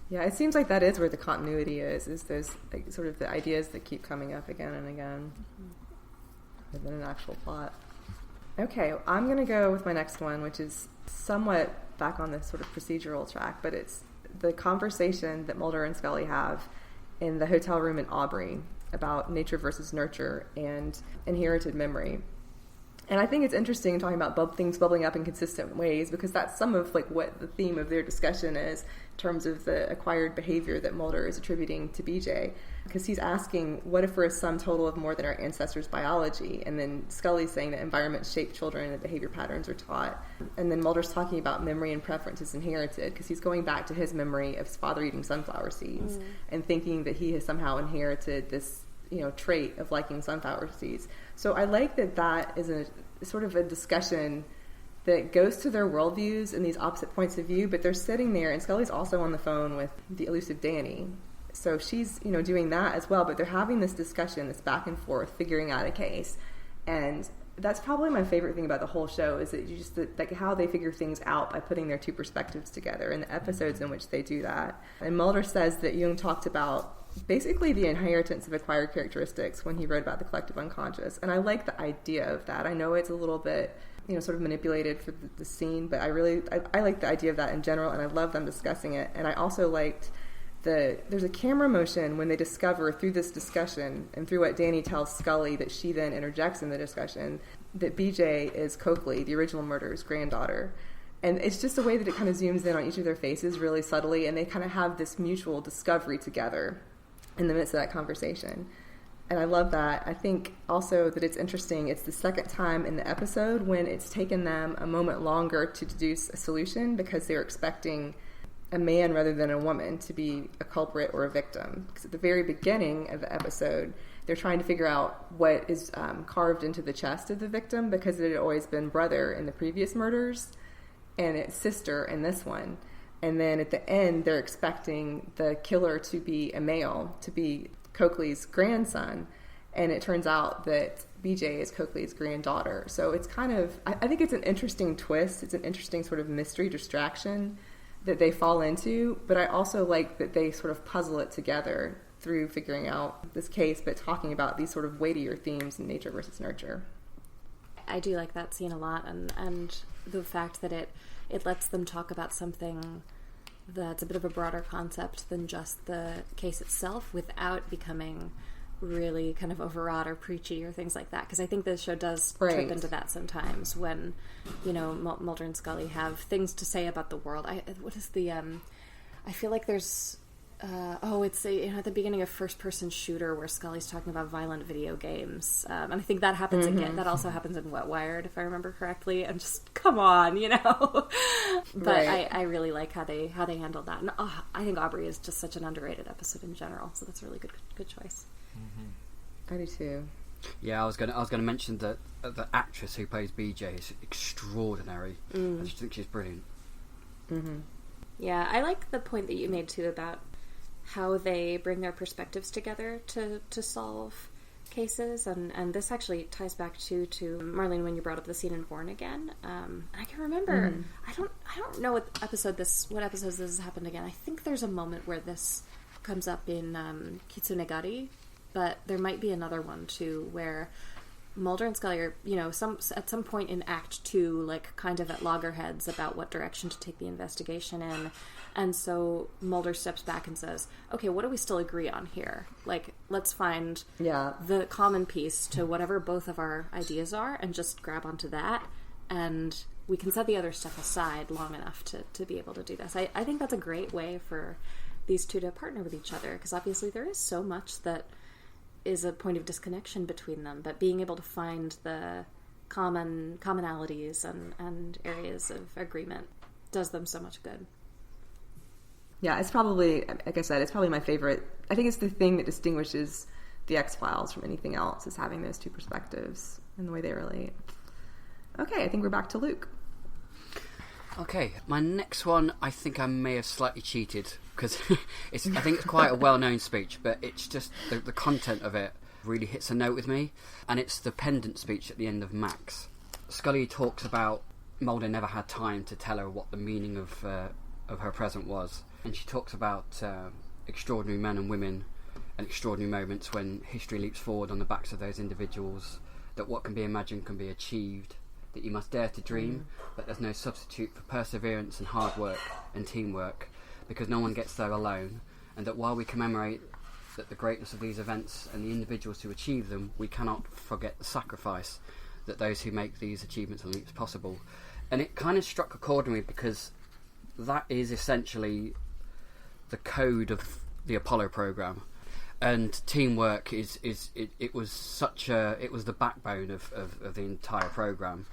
Yeah, it seems like that is where the continuity is those, like, sort of the ideas that keep coming up again and again within an actual plot. Okay, I'm going to go with my next one, which is somewhat back on this sort of procedural track, but it's the conversation that Mulder and Scully have in the hotel room in Aubrey about nature versus nurture and inherited memory. And I think it's interesting talking about things bubbling up in consistent ways, because that's some of, like, what the theme of their discussion is in terms of the acquired behavior that Mulder is attributing to BJ. Because he's asking, what if we're a sum total of more than our ancestors' biology? And then Scully's saying that environments shape children and behavior patterns are taught. And then Mulder's talking about memory and preference is inherited, because he's going back to his memory of his father eating sunflower seeds and thinking that he has somehow inherited this, trait of liking sunflower seeds. So I like that is a sort of a discussion that goes to their worldviews and these opposite points of view, but they're sitting there, and Scully's also on the phone with the elusive Dani. So she's, doing that as well, but they're having this discussion, this back and forth, figuring out a case. And that's probably my favorite thing about the whole show, is that you just, like, how they figure things out by putting their two perspectives together and the episodes in which they do that. And Mulder says that Jung talked about basically the inheritance of acquired characteristics when he wrote about the collective unconscious. And I like the idea of that. I know it's a little bit, sort of manipulated for the scene, but I like the idea of that in general, and I love them discussing it. And I also liked there's a camera motion when they discover through this discussion and through what Dani tells Scully that she then interjects in the discussion that BJ is Coakley, the original murderer's granddaughter. And it's just a way that it kind of zooms in on each of their faces really subtly, and they kind of have this mutual discovery together in the midst of that conversation. And I love that. I think also that it's interesting, it's the second time in the episode when it's taken them a moment longer to deduce a solution, because they're expecting a man rather than a woman to be a culprit or a victim. Because at the very beginning of the episode, they're trying to figure out what is carved into the chest of the victim, because it had always been brother in the previous murders, and it's sister in this one. And then at the end, they're expecting the killer to be a male, to be Coakley's grandson. And it turns out that BJ is Coakley's granddaughter. So it's kind of, I think it's an interesting twist. It's an interesting sort of mystery distraction that they fall into. But I also like that they sort of puzzle it together through figuring out this case, but talking about these sort of weightier themes in nature versus nurture. I do like that scene a lot, and the fact that it lets them talk about something that's a bit of a broader concept than just the case itself, without becoming really kind of overwrought or preachy or things like that. Because I think the show does trip into that sometimes when, Mulder and Scully have things to say about the world. What is the I feel like there's it's at the beginning of First Person Shooter where Scully's talking about violent video games, and I think that happens again. That also happens in Wet Wired, if I remember correctly. And just come on, But Right. I really like how they handled that, and I think Aubrey is just such an underrated episode in general. So that's a really good choice. I do too. Yeah, I was gonna mention that the actress who plays BJ is extraordinary. I just think she's brilliant. Yeah, I like the point that you made too about how they bring their perspectives together to solve cases, and this actually ties back to Marlene when you brought up the scene in Born Again. I can remember. I don't know what episodes this has happened again. I think there's a moment where this comes up in Kitsunegari, but there might be another one too where Mulder and Scully are, at some point in Act 2, like, kind of at loggerheads about what direction to take the investigation in. And so Mulder steps back and says, okay, what do we still agree on here? Like, let's find the common piece to whatever both of our ideas are and just grab onto that. And we can set the other stuff aside long enough to be able to do this. I think that's a great way for these two to partner with each other, because obviously there is so much that is a point of disconnection between them, but being able to find the commonalities and areas of agreement does them so much good. Yeah, it's probably, like I said, it's probably my favorite. I think it's the thing that distinguishes the X-Files from anything else, is having those two perspectives and the way they relate. Okay, I think we're back to Luke. Okay, my next one, I think I may have slightly cheated, because I think it's quite a well-known speech, but it's just the content of it really hits a note with me, and it's the pendant speech at the end of Max. Scully talks about Mulder never had time to tell her what the meaning of her present was, and she talks about extraordinary men and women and extraordinary moments when history leaps forward on the backs of those individuals, that what can be imagined can be achieved, that you must dare to dream, but there's no substitute for perseverance and hard work and teamwork, because no one gets there alone, and that while we commemorate that the greatness of these events and the individuals who achieve them, we cannot forget the sacrifice that those who make these achievements and leaps possible. And it kind of struck a chord with me, because that is essentially the code of the Apollo program. And teamwork it was the backbone of the entire program.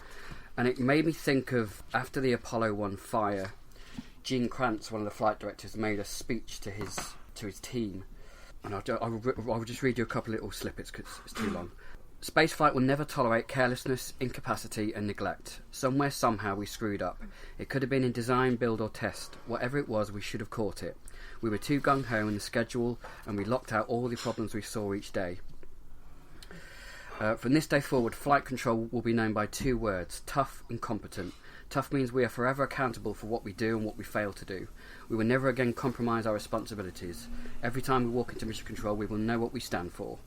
And it made me think of, after the Apollo 1 fire, Gene Kranz, one of the flight directors, made a speech to his team. And I'll just read you a couple of little snippets because it's too long. Spaceflight will never tolerate carelessness, incapacity and neglect. Somewhere, somehow, we screwed up. It could have been in design, build or test. Whatever it was, we should have caught it. We were too gung-ho in the schedule, and we locked out all the problems we saw each day. From this day forward, flight control will be known by two words, tough and competent. Tough means we are forever accountable for what we do and what we fail to do. We will never again compromise our responsibilities. Every time we walk into mission control, we will know what we stand for.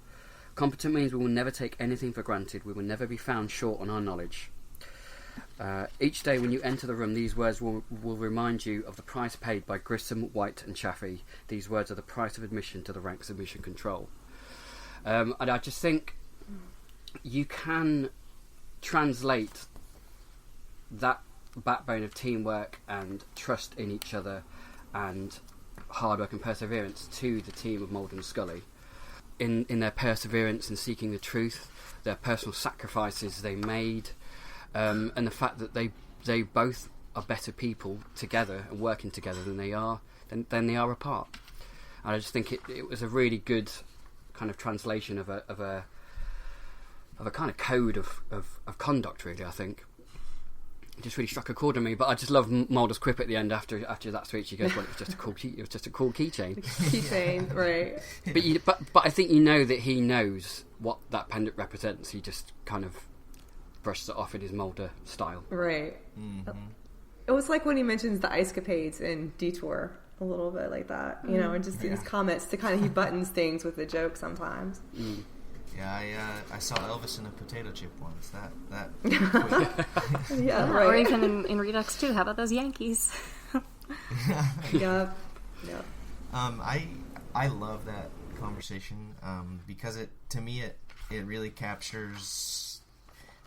Competent means we will never take anything for granted. We will never be found short on our knowledge. Each day when you enter the room, these words will remind you of the price paid by Grissom, White and Chaffee. These words are the price of admission to the ranks of mission control. And I just think you can translate that backbone of teamwork and trust in each other and hard work and perseverance to the team of Mulder and Scully. In their perseverance in seeking the truth, their personal sacrifices they made, and the fact that they both are better people together and working together than they are apart. And I just think it was a really good kind of translation of a kind of code of conduct, really. I think it just really struck a chord in me. But I just love Mulder's quip at the end after that speech. He goes, "Well, it was just a cool keychain." Keychain, right? But I think that he knows what that pendant represents. He just kind of brushes it off in his Mulder style. Right. Mm-hmm. It was like when he mentions the ice capades in Detour, a little bit like that, and just his comments to kind of, he buttons things with a joke sometimes. Mm. Yeah, I saw Elvis in a potato chip once. That yeah, right. Or even in Redux 2. How about those Yankees? Yeah. I love that conversation because to me it really captures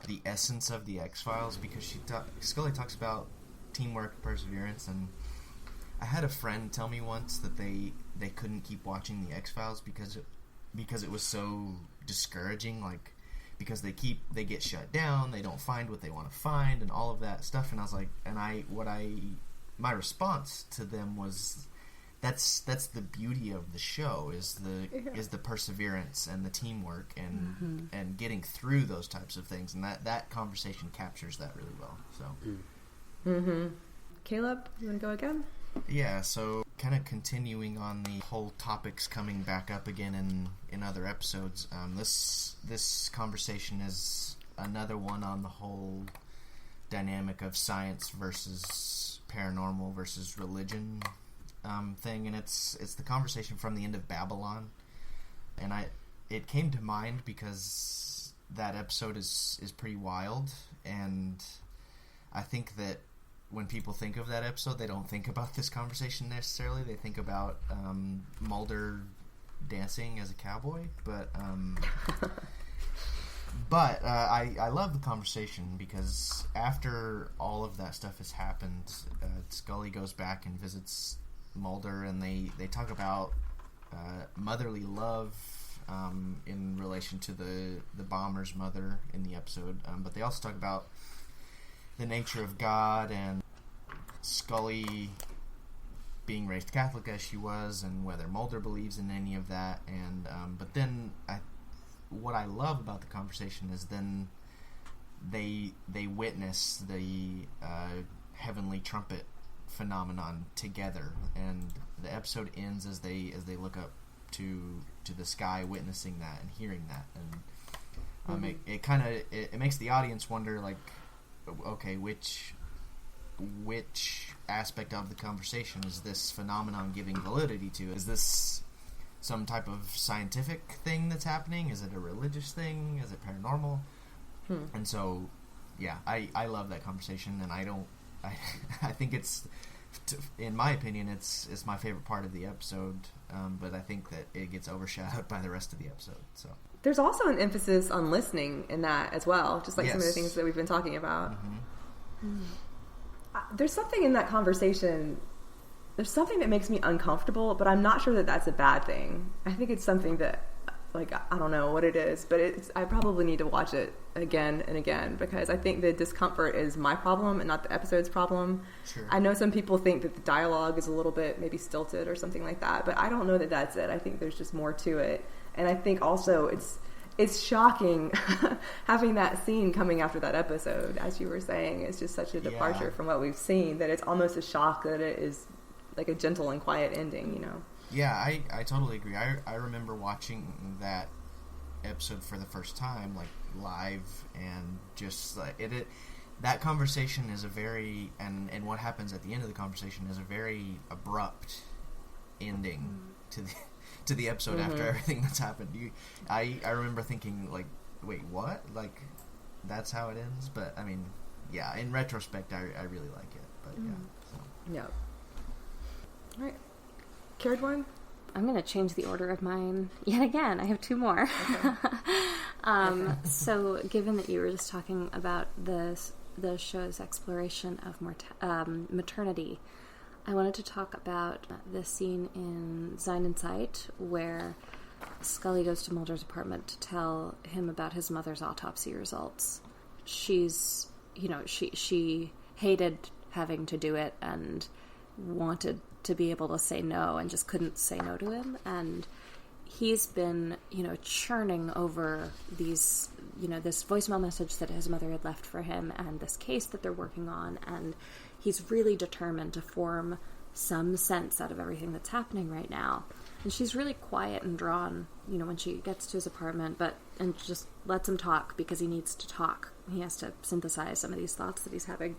the essence of the X-Files, because Scully talks about teamwork, perseverance, and I had a friend tell me once that they couldn't keep watching the X-Files because it was so discouraging, like, because they get shut down, they don't find what they want to find, and all of that stuff. And I was like, my response to them was, that's the beauty of the show is the perseverance and the teamwork and getting through those types of things, and that conversation captures that really well. So, Caleb, you want to go again? Yeah, so kind of continuing on the whole topics coming back up again in other episodes, this conversation is another one on the whole dynamic of science versus paranormal versus religion thing, and it's the conversation from the end of Babylon, and it came to mind because that episode is pretty wild, and I think that when people think of that episode, they don't think about this conversation necessarily. They think about Mulder dancing as a cowboy, but I love the conversation because after all of that stuff has happened, Scully goes back and visits Mulder, and they talk about motherly love in relation to the bomber's mother in the episode, but they also talk about the nature of God and Scully being raised Catholic as she was, and whether Mulder believes in any of that. And but then what I love about the conversation is then they witness the heavenly trumpet phenomenon together, and the episode ends as they look up to the sky, witnessing that and hearing that, and it kind of it makes the audience wonder, like, okay, which aspect of the conversation is this phenomenon giving validity to? Is this some type of scientific thing that's happening? Is it a religious thing? Is it paranormal? And so, yeah, I love that conversation, and I think it's, in my opinion, it's my favorite part of the episode, but I think that it gets overshadowed by the rest of the episode, so. There's also an emphasis on listening in that as well, just like some of the things that we've been talking about. There's something in that conversation, there's something that makes me uncomfortable, but I'm not sure that that's a bad thing. I think it's something that, like, I don't know what it is, but I probably need to watch it again and again, because I think the discomfort is my problem and not the episode's problem. Sure. I know some people think that the dialogue is a little bit maybe stilted or something like that, but I don't know that that's it. I think there's just more to it. And I think also it's shocking having that scene coming after that episode, as you were saying. It's just such a departure from what we've seen that it's almost a shock that it is like a gentle and quiet ending, you know? Yeah, I totally agree. I remember watching that episode for the first time, like, live, and just like that conversation is a very, and what happens at the end of the conversation is a very abrupt ending to the episode after everything that's happened. I remember thinking, like, wait, what? Like, that's how it ends? But, I mean, yeah, in retrospect, I really like it. But, yeah. So. Yeah. All right. Caredwen? I'm going to change the order of mine yet again. I have two more. Okay. So, given that you were just talking about the show's exploration of maternity, I wanted to talk about the scene in Sein und Zeit where Scully goes to Mulder's apartment to tell him about his mother's autopsy results. She's, she hated having to do it and wanted to be able to say no and just couldn't say no to him. And he's been, churning over these, this voicemail message that his mother had left for him and this case that they're working on, and he's really determined to form some sense out of everything that's happening right now. And she's really quiet and drawn, when she gets to his apartment, and just lets him talk because he needs to talk. He has to synthesize some of these thoughts that he's having.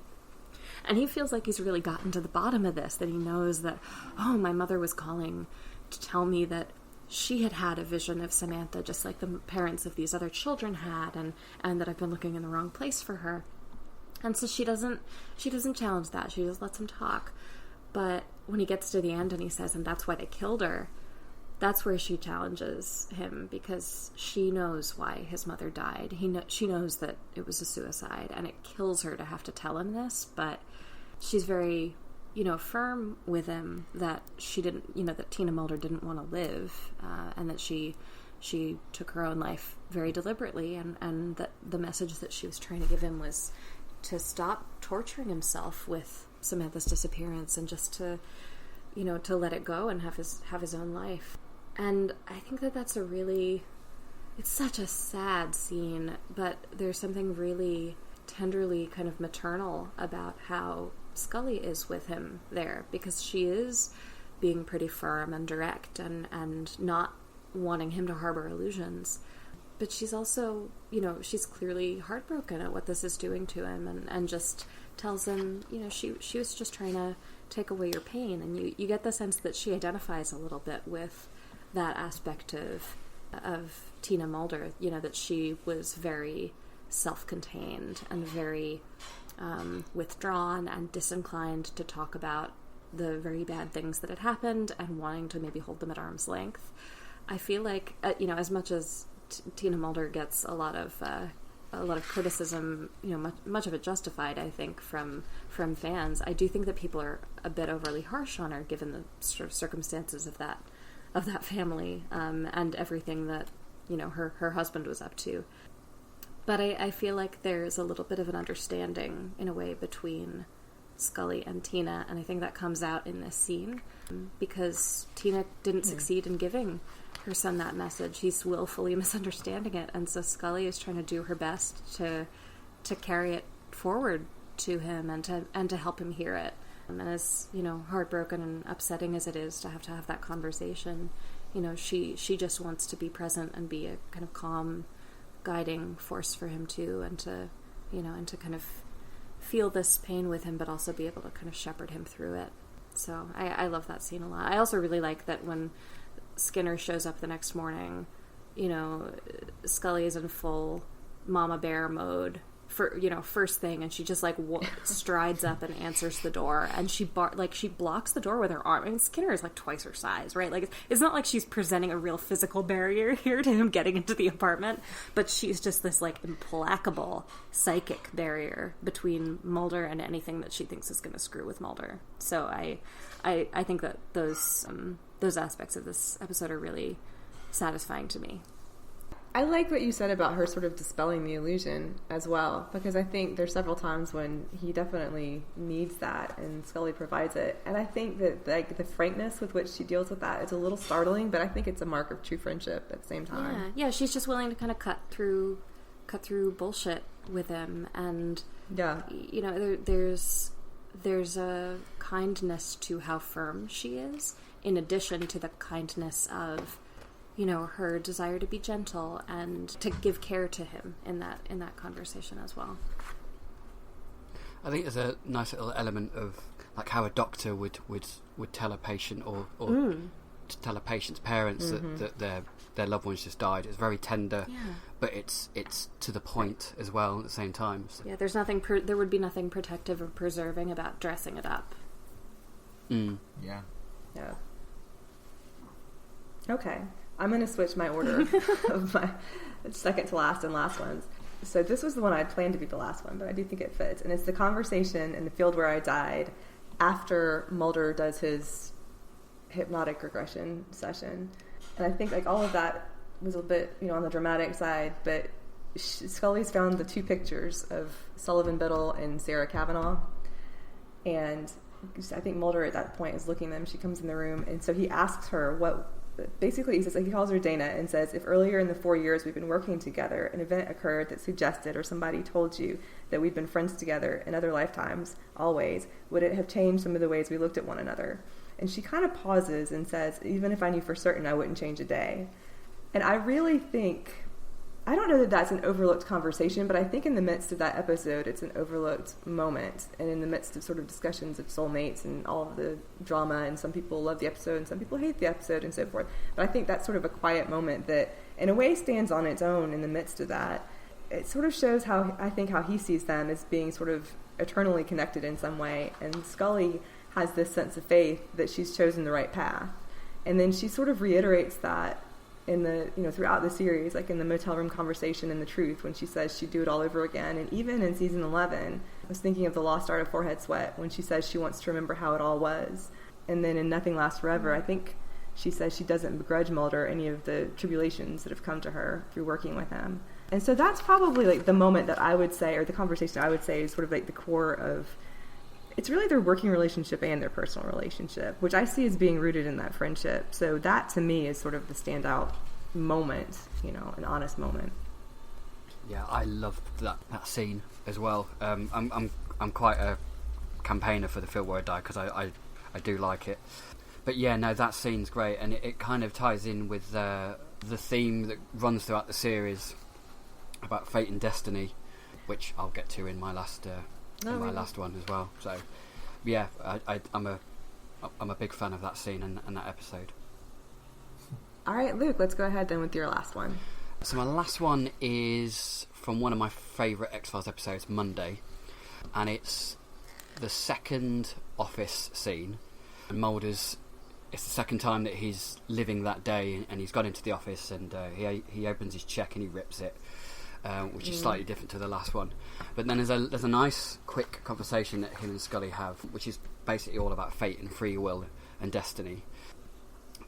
And he feels like he's really gotten to the bottom of this, that he knows that, oh, my mother was calling to tell me that she had had a vision of Samantha just like the parents of these other children had, and that I've been looking in the wrong place for her. And so she doesn't challenge that. She just lets him talk. But when he gets to the end and he says, and that's why they killed her, that's where she challenges him, because she knows why his mother died. She knows that it was a suicide, and it kills her to have to tell him this, but she's very, firm with him that she didn't, that Tina Mulder didn't want to live, and that she took her own life very deliberately, and that the message that she was trying to give him was to stop torturing himself with Samantha's disappearance and just to let it go and have his own life. And I think that that's it's such a sad scene, but there's something really tenderly kind of maternal about how Scully is with him there, because she is being pretty firm and direct and not wanting him to harbor illusions. But she's also, she's clearly heartbroken at what this is doing to him, and just tells him, she was just trying to take away your pain. And you get the sense that she identifies a little bit with that aspect of Tina Mulder, that she was very self-contained and very withdrawn and disinclined to talk about the very bad things that had happened and wanting to maybe hold them at arm's length. I feel like, as much as Tina Mulder gets a lot of criticism, much of it justified, I think, from fans, I do think that people are a bit overly harsh on her, given the sort of circumstances of that family, and everything that, her husband was up to. But I feel like there's a little bit of an understanding, in a way, between Scully and Tina, and I think that comes out in this scene, because Tina didn't succeed in giving her son that message. He's willfully misunderstanding it, and so Scully is trying to do her best to carry it forward to him and to help him hear it. And as heartbroken and upsetting as it is to have that conversation, she just wants to be present and be a kind of calm, guiding force for him too, and to kind of feel this pain with him, but also be able to kind of shepherd him through it. So I love that scene a lot. I also really like that when Skinner shows up the next morning, Scully is in full mama bear mode for first thing, and she just strides up and answers the door, and she blocks the door with her arm. I mean, Skinner is twice her size, right? It's not like she's presenting a real physical barrier here to him getting into the apartment, but she's just this implacable psychic barrier between Mulder and anything that she thinks is going to screw with Mulder. So I think that those aspects of this episode are really satisfying to me. I like what you said about her sort of dispelling the illusion as well, because I think there's several times when he definitely needs that, and Scully provides it. And I think that the frankness with which she deals with that is a little startling, but I think it's a mark of true friendship at the same time. Yeah, she's just willing to kind of cut through bullshit with him, and there's a kindness to how firm she is, in addition to the kindness of her desire to be gentle and to give care to him in that conversation as well. I think there's a nice little element of how a doctor would tell a patient or to tell a patient's parents that their loved ones just died. It's very tender, but it's to the point as well at the same time. So. Yeah, there's nothing. There would be nothing protective or preserving about dressing it up. Yeah. Okay. I'm going to switch my order of my second to last and last ones. So this was the one I had planned to be the last one, but I do think it fits. And it's the conversation in the field where I died after Mulder does his hypnotic regression session. And I think all of that was a bit, on the dramatic side, but Scully's found the two pictures of Sullivan Biddle and Sarah Kavanaugh. And I think Mulder at that point is looking at them. She comes in the room, and so he asks her basically, he calls her Deana and says, if earlier in the 4 years we've been working together, an event occurred that suggested, or somebody told you, that we'd been friends together in other lifetimes, always, would it have changed some of the ways we looked at one another? And she kind of pauses and says, even if I knew for certain, I wouldn't change a day. And I really think, I don't know that that's an overlooked conversation, but I think in the midst of that episode, it's an overlooked moment. And in the midst of sort of discussions of soulmates and all of the drama, and some people love the episode and some people hate the episode and so forth. But I think that's sort of a quiet moment that, in a way, stands on its own in the midst of that. It sort of shows how he sees them as being sort of eternally connected in some way. And Scully has this sense of faith that she's chosen the right path. And then she sort of reiterates that in the, throughout the series, in the motel room conversation in The Truth, when she says she'd do it all over again. And even in season 11, was thinking of the lost art of forehead sweat when she says she wants to remember how it all was. And then in Nothing Lasts Forever, I think she says she doesn't begrudge Mulder any of the tribulations that have come to her through working with him. And so that's probably like the moment that I would say, or the conversation I would say is sort of like the core of, it's really their working relationship and their personal relationship, which I see as being rooted in that friendship. So that to me is sort of the standout moment, you know, an honest moment. Yeah, I loved that scene as well. I'm quite a campaigner for the Feel Where I Die because I do like it. But yeah, no, that scene's great, and it kind of ties in with the theme that runs throughout the series about fate and destiny, which I'll get to in my last last one as well. So yeah, I'm a big fan of that scene and that episode. All right, Luke, let's go ahead then with your last one. So my last one is from one of my favourite X-Files episodes, Monday, and it's the second office scene. And Mulder's, it's the second time that he's living that day, and he's got into the office, and he opens his check and he rips it, which is slightly different to the last one. But then there's a nice, quick conversation that him and Scully have, which is basically all about fate and free will and destiny.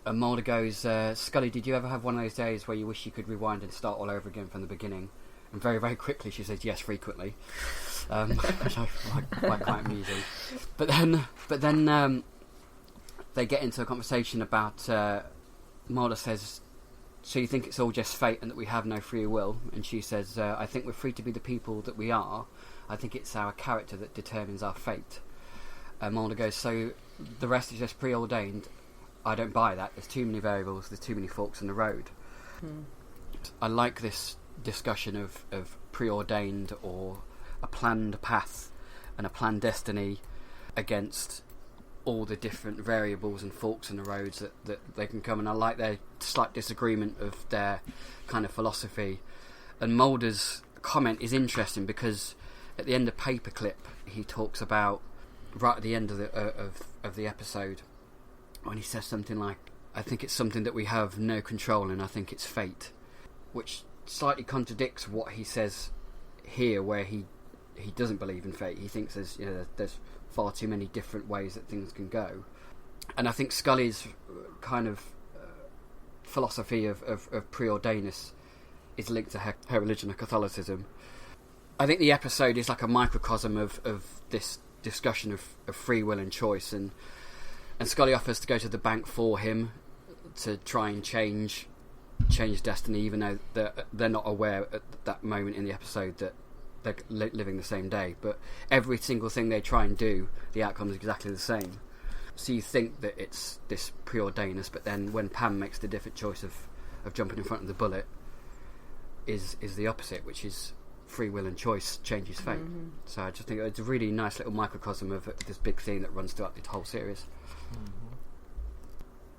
And Mulder goes, Scully, did you ever have one of those days where you wish you could rewind and start all over again from the beginning? And very, very quickly she says, yes, frequently. Which I find quite amusing. But then they get into a conversation about, Mulder says, so you think it's all just fate and that we have no free will? And she says, I think we're free to be the people that we are. I think it's our character that determines our fate. And Mulder goes, so the rest is just preordained? I don't buy that. There's too many variables, there's too many forks in the road. I like this discussion of preordained or a planned path and a planned destiny against all the different variables and forks in the roads that they can come. And I like their slight disagreement of their kind of philosophy. And Mulder's comment is interesting because at the end of Paperclip he talks about, right at the end of the episode, when he says something like, I think it's something that we have no control and I think it's fate, which slightly contradicts what he says here, where he doesn't believe in fate. He thinks there's far too many different ways that things can go. And I think Scully's kind of philosophy of preordainedness is linked to her religion of Catholicism. I think the episode is like a microcosm of this discussion of free will and choice, and Scully offers to go to the bank for him to try and change destiny, even though they're not aware at that moment in the episode that they're living the same day. But every single thing they try and do, the outcome is exactly the same. So you think that it's this preordainedness, but then when Pam makes the different choice of jumping in front of the bullet, is the opposite, which is free will and choice changes fate. So I just think it's a really nice little microcosm of this big theme that runs throughout the whole series.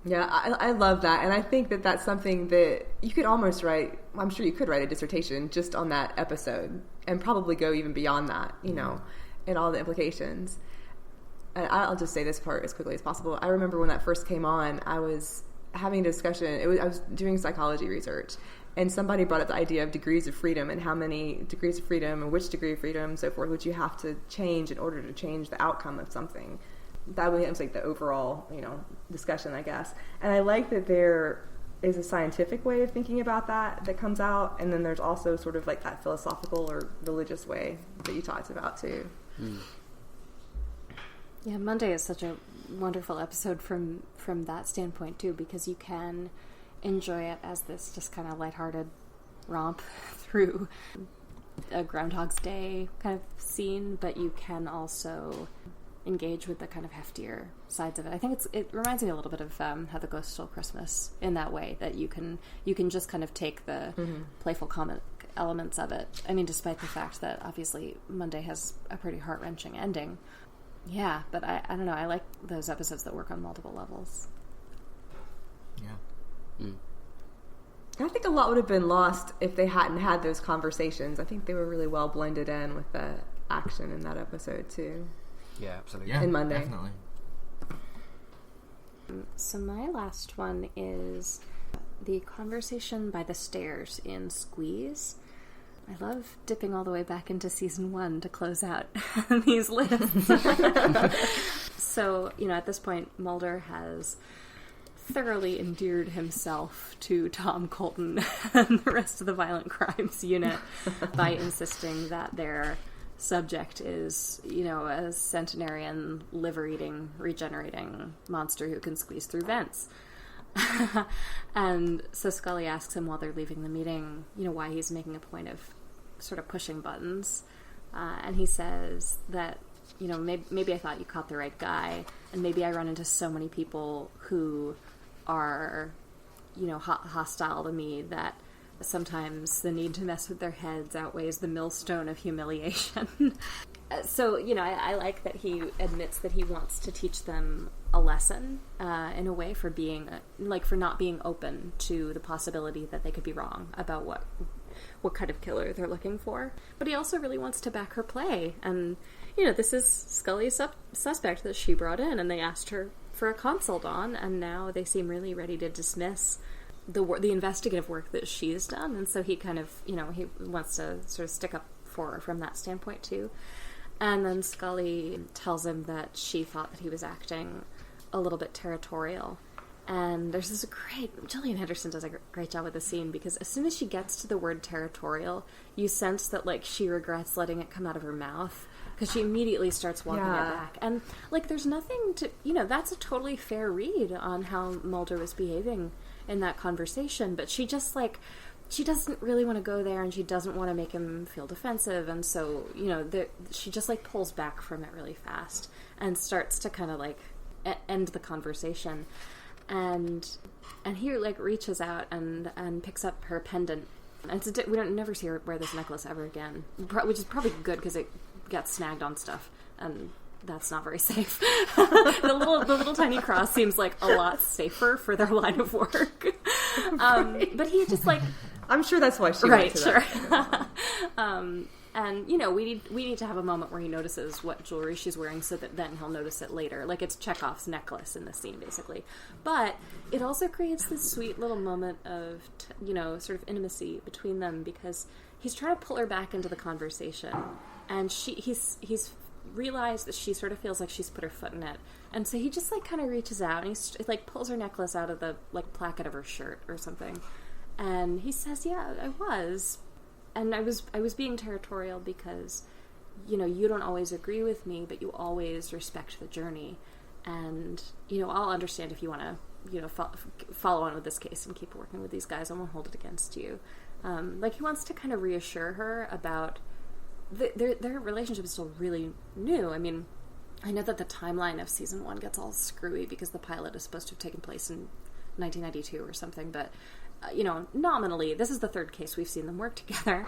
Yeah, I love that, and I think that that's something that you could almost write. I'm sure you could write a dissertation just on that episode, and probably go even beyond that, you know, and all the implications. And I'll just say this part as quickly as possible. I remember when that first came on, I was having a discussion. I was doing psychology research, and somebody brought up the idea of degrees of freedom and how many degrees of freedom and which degree of freedom, so forth, would you have to change in order to change the outcome of something. That was like the overall, discussion, I guess. And I like that there is a scientific way of thinking about that comes out, and then there's also sort of like that philosophical or religious way that you talked about too. Yeah, Monday is such a wonderful episode from that standpoint too, because you can enjoy it as this just kind of lighthearted romp through a Groundhog's Day kind of scene, but you can also engage with the kind of heftier sides of it. I think it reminds me a little bit of How the Ghost Stole Christmas in that way, that you can just kind of take the playful comic elements of it. I mean, despite the fact that obviously Monday has a pretty heart-wrenching ending. Yeah, but I don't know, I like those episodes that work on multiple levels. Yeah. I think a lot would have been lost if they hadn't had those conversations. I think they were really well blended in with the action in that episode too. Yeah, absolutely. In Monday. Definitely. So my last one is the conversation by the stairs in Squeeze. I love dipping all the way back into season 1 to close out these lists. So, at this point, Mulder has thoroughly endeared himself to Tom Colton and the rest of the violent crimes unit by insisting that their subject is, a centenarian, liver-eating, regenerating monster who can squeeze through vents. And so Scully asks him while they're leaving the meeting, why he's making a point of sort of pushing buttons. And he says that, maybe I thought you caught the right guy, and maybe I run into so many people who are, hostile to me that sometimes the need to mess with their heads outweighs the millstone of humiliation. So, I like that he admits that he wants to teach them a lesson, in a way, for being, for not being open to the possibility that they could be wrong about what kind of killer they're looking for. But he also really wants to back her play. And, this is Scully's suspect that she brought in, and they asked her for a consult on, and now they seem really ready to dismiss the investigative work that she's done. And so he kind of, he wants to sort of stick up for her from that standpoint, too. And then Scully tells him that she thought that he was acting a little bit territorial. And there's this Gillian Henderson does a great job with the scene, because as soon as she gets to the word territorial, you sense that, she regrets letting it come out of her mouth, because she immediately starts walking it back. And, there's nothing to, that's a totally fair read on how Mulder was behaving in that conversation, but she just, she doesn't really want to go there, and she doesn't want to make him feel defensive, and so, she just, pulls back from it really fast and starts to kind of, end the conversation. And he, reaches out and picks up her pendant. And we don't never see her wear this necklace ever again, which is probably good, because it gets snagged on stuff, and that's not very safe. The little tiny cross seems a lot safer for their line of work. But he just I'm sure that's why she went to that. And we need to have a moment where he notices what jewelry she's wearing, so that then he'll notice it later. It's Chekhov's necklace in the scene, basically. But it also creates this sweet little moment of sort of intimacy between them, because he's trying to pull her back into the conversation, and he's realized that she sort of feels like she's put her foot in it, and so he just kind of reaches out and he pulls her necklace out of the placket of her shirt or something, and he says, "Yeah, I was, and I was being territorial because you don't always agree with me, but you always respect the journey, and I'll understand if you want to follow on with this case and keep working with these guys. I won't hold it against you." He wants to kind of reassure her about their relationship is still really new. I mean, I know that the timeline of season 1 gets all screwy because the pilot is supposed to have taken place in 1992 or something, but nominally, this is the third case we've seen them work together.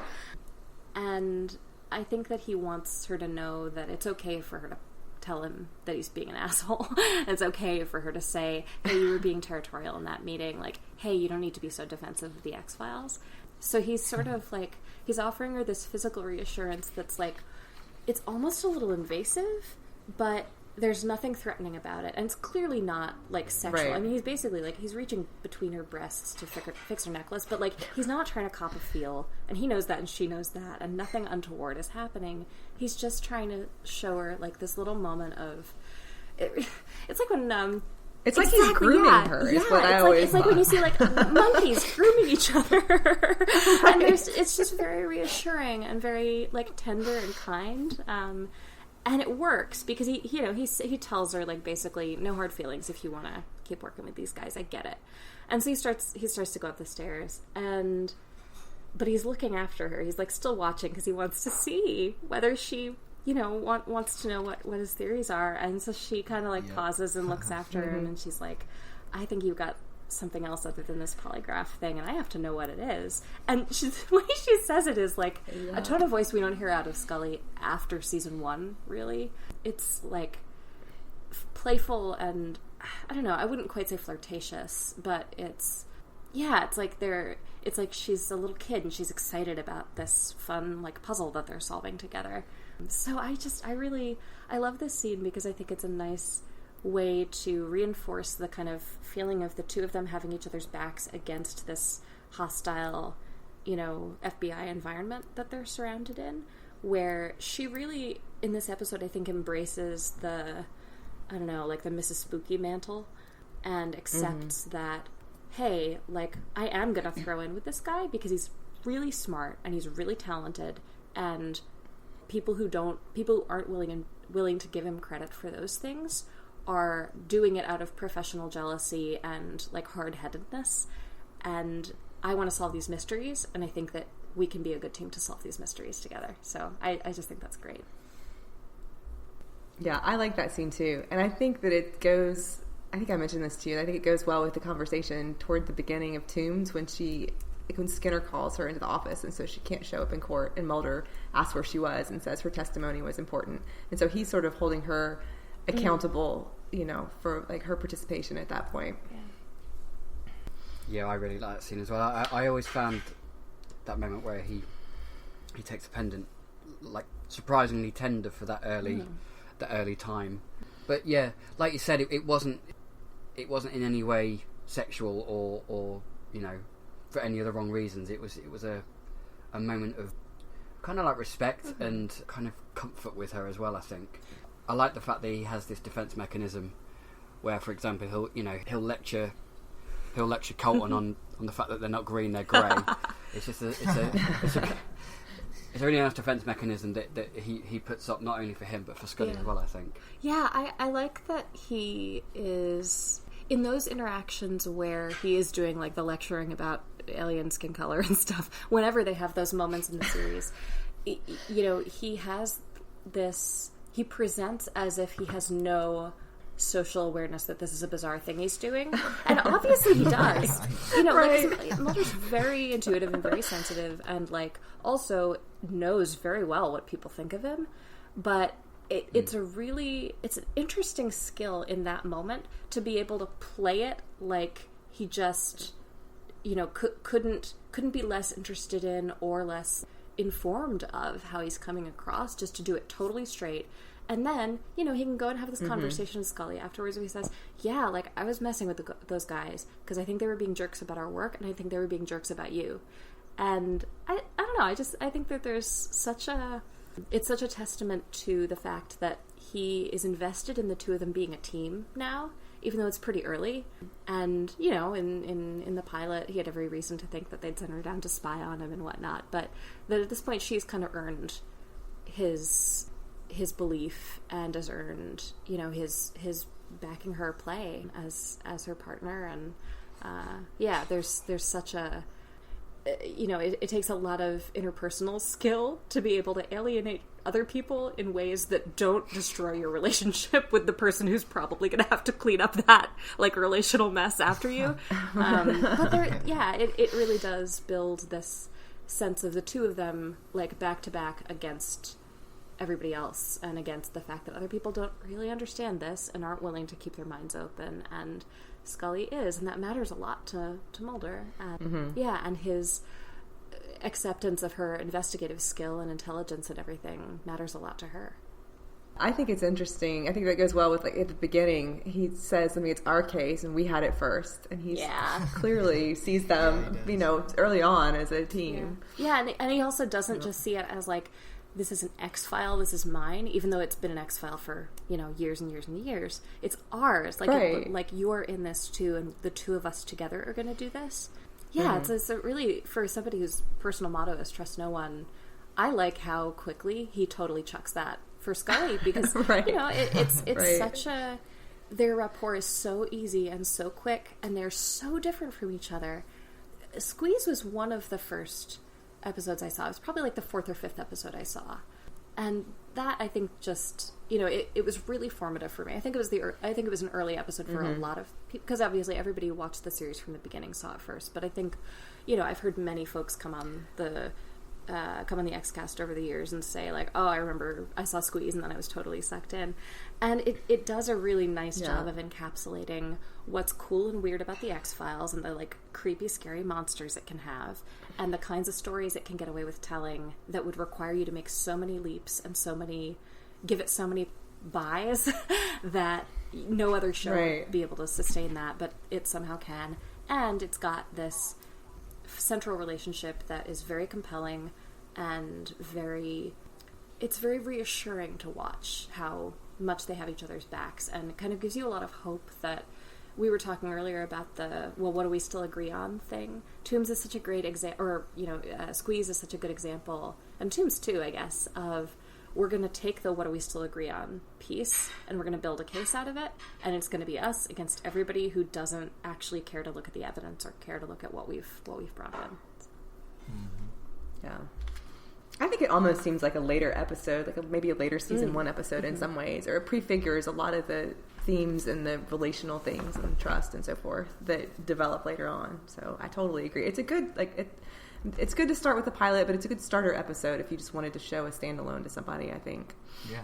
And I think that he wants her to know that it's okay for her to tell him that he's being an asshole. It's okay for her to say, "Hey, you were being territorial in that meeting. Hey, you don't need to be so defensive of the X-Files." So he's sort of he's offering her this physical reassurance that's it's almost a little invasive, but there's nothing threatening about it. And it's clearly not sexual. Right. I mean, he's basically he's reaching between her breasts to fix her necklace, but he's not trying to cop a feel, and he knows that and she knows that, and nothing untoward is happening. He's just trying to show her this little moment of it's when it's he's grooming her. Is what I always it's when you see monkeys grooming each other, and it's just very reassuring and very tender and kind. And it works because he tells her basically, no hard feelings if you want to keep working with these guys. I get it. And so he starts to go up the stairs, but he's looking after her. He's still watching because he wants to see whether she wants to know what his theories are. And so she kind of pauses and looks after him, and she's like, "I think you've got something else other than this polygraph thing, and I have to know what it is." And the way she says it is a tone of voice we don't hear out of Scully after season 1, really. It's playful and, I don't know, I wouldn't quite say flirtatious, but it's she's a little kid and she's excited about this fun puzzle that they're solving together. So I love this scene because I think it's a nice way to reinforce the kind of feeling of the two of them having each other's backs against this hostile FBI environment that they're surrounded in, where she really, in this episode, I think embraces the Mrs. Spooky mantle and accepts that, hey, like, I am going to throw in with this guy because he's really smart and he's really talented, and people who aren't willing to give him credit for those things are doing it out of professional jealousy and like hard-headedness, and I want to solve these mysteries, and I think that we can be a good team to solve these mysteries together. So I just think that's great. Yeah, I like that scene too, and I think that it goes, I think I mentioned this to you, and I think it goes well with the conversation toward the beginning of Tombs when Skinner calls her into the office, and so she can't show up in court, and Mulder asks where she was and says her testimony was important, and so he's sort of holding her accountable, for like her participation at that point. Yeah, I really like that scene as well. I always found that moment where he takes a pendant, like, surprisingly tender for that early time. But yeah, like you said, it wasn't in any way sexual or for any of the wrong reasons. It was a moment of kind of like respect and kind of comfort with her as well, I think. I like the fact that he has this defense mechanism where, for example, he'll lecture Colton on the fact that they're not green, they're grey. It's a really nice defense mechanism that he puts up not only for him but for Scully as well, I think. Yeah, I like that he is in those interactions where he is doing like the lecturing about alien skin color and stuff. Whenever they have those moments in the series, he has this. He presents as if he has no social awareness that this is a bizarre thing he's doing, and obviously he does. Like, Mulder's very intuitive and very sensitive, and like also knows very well what people think of him. But it's an interesting skill in that moment to be able to play it like he just couldn't be less interested in or less informed of how he's coming across, just to do it totally straight. And then, he can go and have this conversation with Scully afterwards where he says, yeah, like, I was messing with those guys because I think they were being jerks about our work, and I think they were being jerks about you. And I don't know, I think that it's such a testament to the fact that he is invested in the two of them being a team now, even though it's pretty early. And, in the pilot, he had every reason to think that they'd send her down to spy on him and whatnot. But that at this point, she's kind of earned his belief and has earned, his backing her play as her partner. And, there's such a, it takes a lot of interpersonal skill to be able to alienate other people in ways that don't destroy your relationship with the person who's probably going to have to clean up that like relational mess after you. But it really does build this sense of the two of them like back to back against everybody else, and against the fact that other people don't really understand this and aren't willing to keep their minds open, and Scully is, and that matters a lot to Mulder, and and his acceptance of her investigative skill and intelligence and everything matters a lot to her. I think it's interesting. I think that goes well with, like, at the beginning, he says, it's our case and we had it first, and he clearly sees them, early on as a team. Yeah, and he also doesn't just see it as like, this is an X-file, this is mine, even though it's been an X-file for, years and years and years. It's ours. Like, you're in this too, and the two of us together are going to do this. Yeah, it's a really, for somebody whose personal motto is trust no one, I like how quickly he totally chucks that for Scully, because, it's such a, their rapport is so easy and so quick, and they're so different from each other. Squeeze was one of the first episodes I saw. It was probably like the 4th or 5th episode I saw, and that I think just it was really formative for me. I think it was an early episode for a lot of people, because obviously everybody who watched the series from the beginning saw it first. But I think I've heard many folks come on the Xcast over the years and say like, oh, I remember I saw Squeeze and then I was totally sucked in. And it does a really nice job of encapsulating what's cool and weird about the X-Files and the like creepy, scary monsters it can have, and the kinds of stories it can get away with telling that would require you to make so many leaps and give it so many buys that no other show would be able to sustain that, but it somehow can. And it's got this central relationship that is very compelling and it's very reassuring to watch how much they have each other's backs, and it kind of gives you a lot of hope that we were talking earlier about what do we still agree on thing. Toombs is such a great example, or, Squeeze is such a good example, and Toombs too, I guess, of we're going to take the what do we still agree on piece, and we're going to build a case out of it, and it's going to be us against everybody who doesn't actually care to look at the evidence or care to look at what we've brought in. Mm-hmm. Yeah. I think it almost seems like a later episode, like maybe a later season 1 episode in some ways, or it prefigures a lot of the themes and the relational things and trust and so forth that develop later on. So I totally agree. It's a good, it's good to start with the pilot, but it's a good starter episode if you just wanted to show a standalone to somebody, I think. Yeah.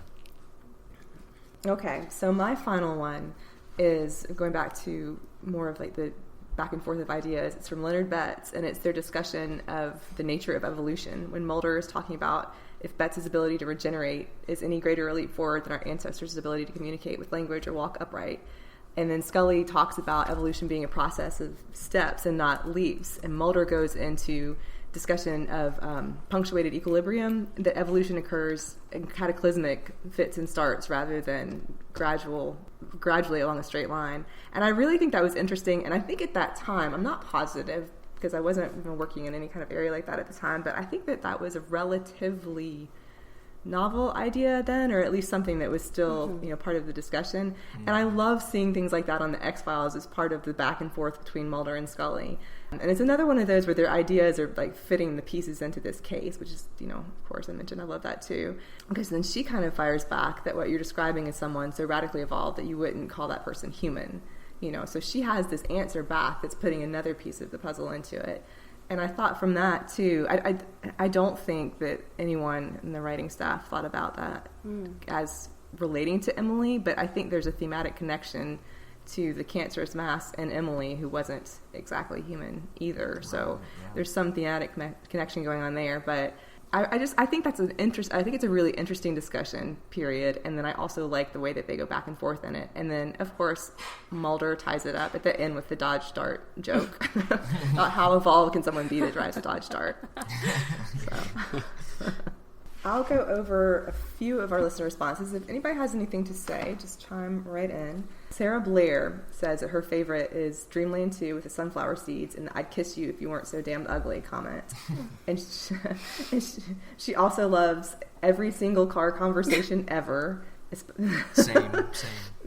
Okay, so my final one is going back to more of like the back and forth of ideas. It's from Leonard Betts, and it's their discussion of the nature of evolution, when Mulder is talking about if Betts' ability to regenerate is any greater a leap forward than our ancestors' ability to communicate with language or walk upright. And then Scully talks about evolution being a process of steps and not leaps, and Mulder goes into discussion of punctuated equilibrium, that evolution occurs in cataclysmic fits and starts rather than gradually along a straight line. And I really think that was interesting, and I think at that time, I'm not positive because I wasn't even working in any kind of area like that at the time, but I think that was a relatively novel idea then, or at least something that was still part of the discussion. And I love seeing things like that on the X-Files as part of the back and forth between Mulder and Scully. And it's another one of those where their ideas are like fitting the pieces into this case, which is, of course I mentioned I love that too, because then she kind of fires back that what you're describing is someone so radically evolved that you wouldn't call that person human, so she has this answer back that's putting another piece of the puzzle into it. And I thought from that, too, I don't think that anyone in the writing staff thought about that as relating to Emily, but I think there's a thematic connection to the cancerous mass and Emily, who wasn't exactly human either. So there's some thematic connection going on there. But I think that's I think it's a really interesting discussion, period. And then I also like the way that they go back and forth in it. And then, of course, Mulder ties it up at the end with the Dodge Dart joke. How evolved can someone be that drives a Dodge Dart? So. I'll go over a few of our listener responses. If anybody has anything to say, just chime right in. Sarah Blair says that her favorite is Dreamland 2 with the sunflower seeds and the "I'd kiss you if you weren't so damned ugly" comment. And she also loves every single car conversation ever. Same.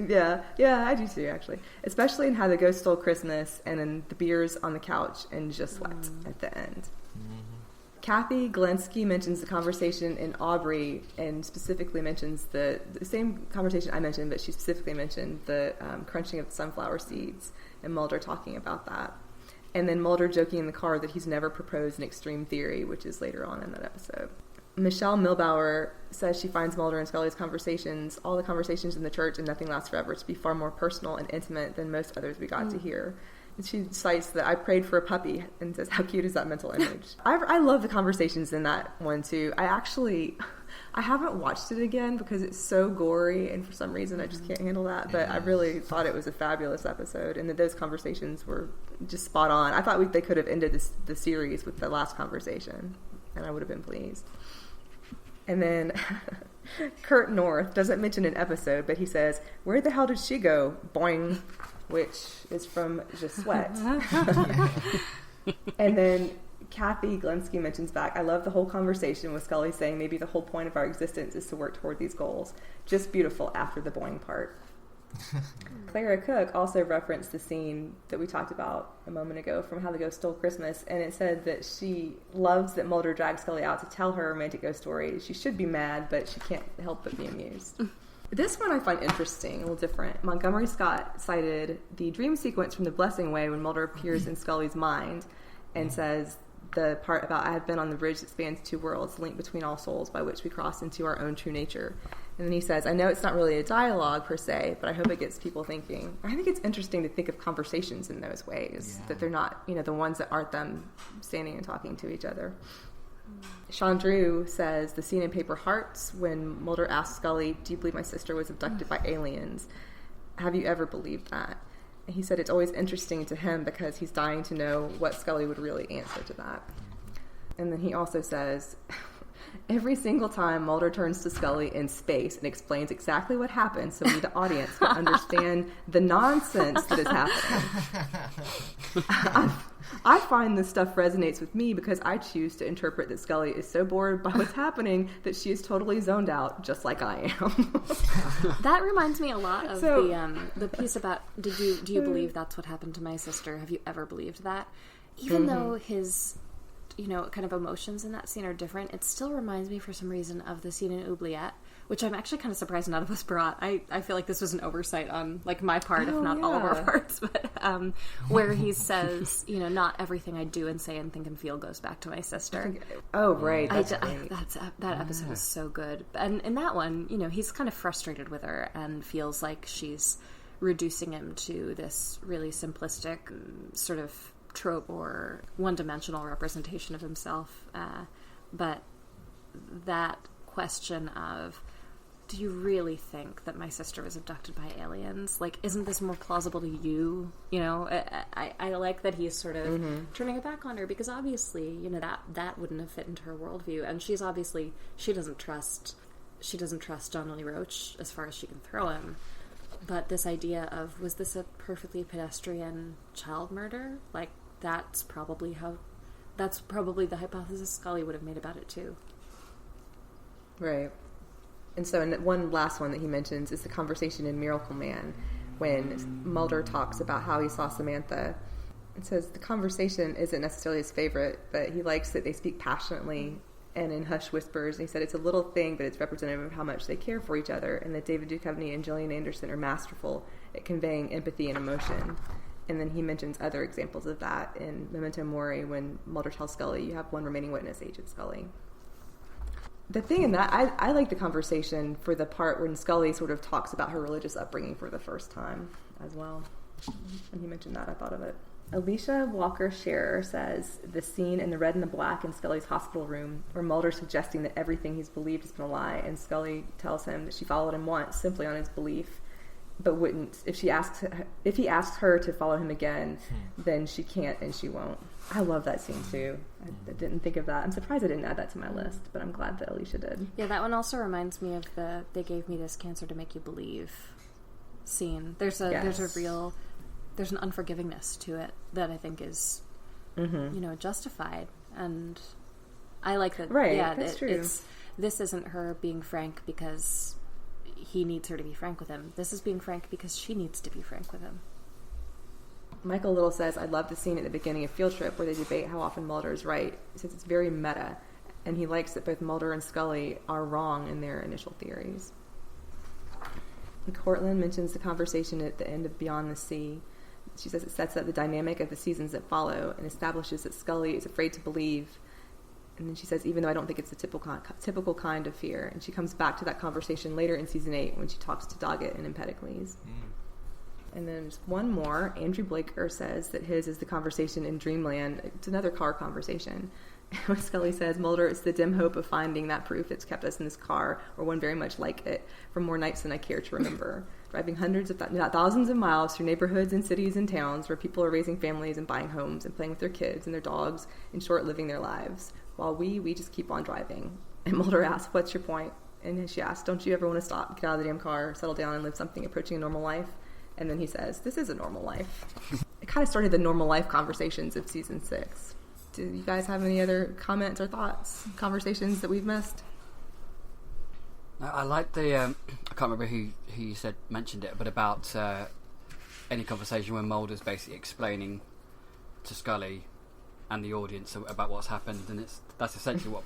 Yeah, I do too, actually. Especially in How the Ghost Stole Christmas and in the beers on the couch and just sweat at the end. Cathy Glinski mentions the conversation in Aubrey and specifically mentions the same conversation I mentioned, but she specifically mentioned the crunching of the sunflower seeds and Mulder talking about that. And then Mulder joking in the car that he's never proposed an extreme theory, which is later on in that episode. Michelle Milbauer says she finds Mulder and Scully's conversations, all the conversations in the church and Nothing Lasts Forever, to be far more personal and intimate than most others we got to hear. And she cites that I prayed for a puppy and says, how cute is that mental image? I love the conversations in that one too. I haven't watched it again because it's so gory and for some reason I just can't handle that. But I really thought it was a fabulous episode and that those conversations were just spot on. I thought they could have ended the series with the last conversation and I would have been pleased. And then Kurt North doesn't mention an episode, but he says, where the hell did she go? Boing. Which is from Just Sweat. And then Cathy Glinski mentions back, I love the whole conversation with Scully saying maybe the whole point of our existence is to work toward these goals. Just beautiful after the boing part. Clara Cook also referenced the scene that we talked about a moment ago from How the Ghost Stole Christmas, and it said that she loves that Mulder drags Scully out to tell her romantic ghost story. She should be mad, but she can't help but be amused. This one I find interesting, a little different. Montgomery Scott cited the dream sequence from The Blessing Way when Mulder appears in Scully's mind and says the part about I have been on the bridge that spans two worlds, linked between all souls, by which we cross into our own true nature. And then he says, I know it's not really a dialogue per se, but I hope it gets people thinking. I think it's interesting to think of conversations in those ways, that they're not, the ones that aren't them standing and talking to each other. Chandru says the scene in Paper Hearts when Mulder asks Scully, do you believe my sister was abducted by aliens? Have you ever believed that? And he said it's always interesting to him because he's dying to know what Scully would really answer to that. And then he also says, every single time Mulder turns to Scully in space and explains exactly what happened so we, the audience, can understand the nonsense that is happening. I find this stuff resonates with me because I choose to interpret that Scully is so bored by what's happening that she is totally zoned out, just like I am. That reminds me a lot of the piece about, do you believe that's what happened to my sister? Have you ever believed that? Even though his, kind of emotions in that scene are different, it still reminds me for some reason of the scene in Oubliette, which I'm actually kind of surprised none of us brought. I feel like this was an oversight on my part, if not all of our parts, but where he says, not everything I do and say and think and feel goes back to my sister. Oh, right. That episode is so good. And in that one, he's kind of frustrated with her and feels like she's reducing him to this really simplistic sort of trope or one-dimensional representation of himself. But that question of, do you really think that my sister was abducted by aliens? Like, isn't this more plausible to you? I like that he's sort of turning it back on her because obviously, that wouldn't have fit into her worldview. And she doesn't trust John Lee Roach as far as she can throw him. But this idea of, was this a perfectly pedestrian child murder? Like, that's probably the hypothesis Scully would have made about it too. Right. And so one last one that he mentions is the conversation in Miracle Man when Mulder talks about how he saw Samantha. It says the conversation isn't necessarily his favorite, but he likes that they speak passionately and in hushed whispers. And he said it's a little thing, but it's representative of how much they care for each other, and that David Duchovny and Gillian Anderson are masterful at conveying empathy and emotion. And then he mentions other examples of that in Memento Mori when Mulder tells Scully, you have one remaining witness, Agent Scully. The thing in that, I like the conversation for the part when Scully sort of talks about her religious upbringing for the first time as well. When he mentioned that, I thought of it. Alicia Walker-Scherer says the scene in The Red and the Black in Scully's hospital room where Mulder's suggesting that everything he's believed has been a lie, and Scully tells him that she followed him once simply on his belief, but wouldn't. If he asks her to follow him again, then she can't and she won't. I love that scene too. I didn't think of that. I'm surprised I didn't add that to my list, but I'm glad that Alicia did. Yeah, that one also reminds me of the "they gave me this cancer to make you believe" scene. There's an unforgivingness to it that I think is justified, and I like that. Right, yeah, that's true. This isn't her being frank because he needs her to be frank with him. This is being frank because she needs to be frank with him. Michael Little says, I love the scene at the beginning of Field Trip where they debate how often Mulder is right. He says it's very meta, and he likes that both Mulder and Scully are wrong in their initial theories. And Cortlan mentions the conversation at the end of Beyond the Sea. She says it sets up the dynamic of the seasons that follow and establishes that Scully is afraid to believe. And then she says, even though I don't think it's a typical kind of fear. And she comes back to that conversation later in season 8 when she talks to Doggett and Empedocles. And then there's one more. Andrew Blaker says that his is the conversation in Dreamland. It's another car conversation. When Scully says, Mulder, it's the dim hope of finding that proof that's kept us in this car, or one very much like it, for more nights than I care to remember. Driving thousands of miles through neighborhoods and cities and towns where people are raising families and buying homes and playing with their kids and their dogs, in short, living their lives. While we just keep on driving. And Mulder asks, what's your point? And she asks, don't you ever want to stop, get out of the damn car, settle down and live something approaching a normal life? And then he says, this is a normal life. It kind of started the normal life conversations of season 6. Do you guys have any other comments or thoughts, conversations that we've missed? I like the, I can't remember who you said mentioned it, but about any conversation when Mulder's basically explaining to Scully and the audience about what's happened, and that's essentially what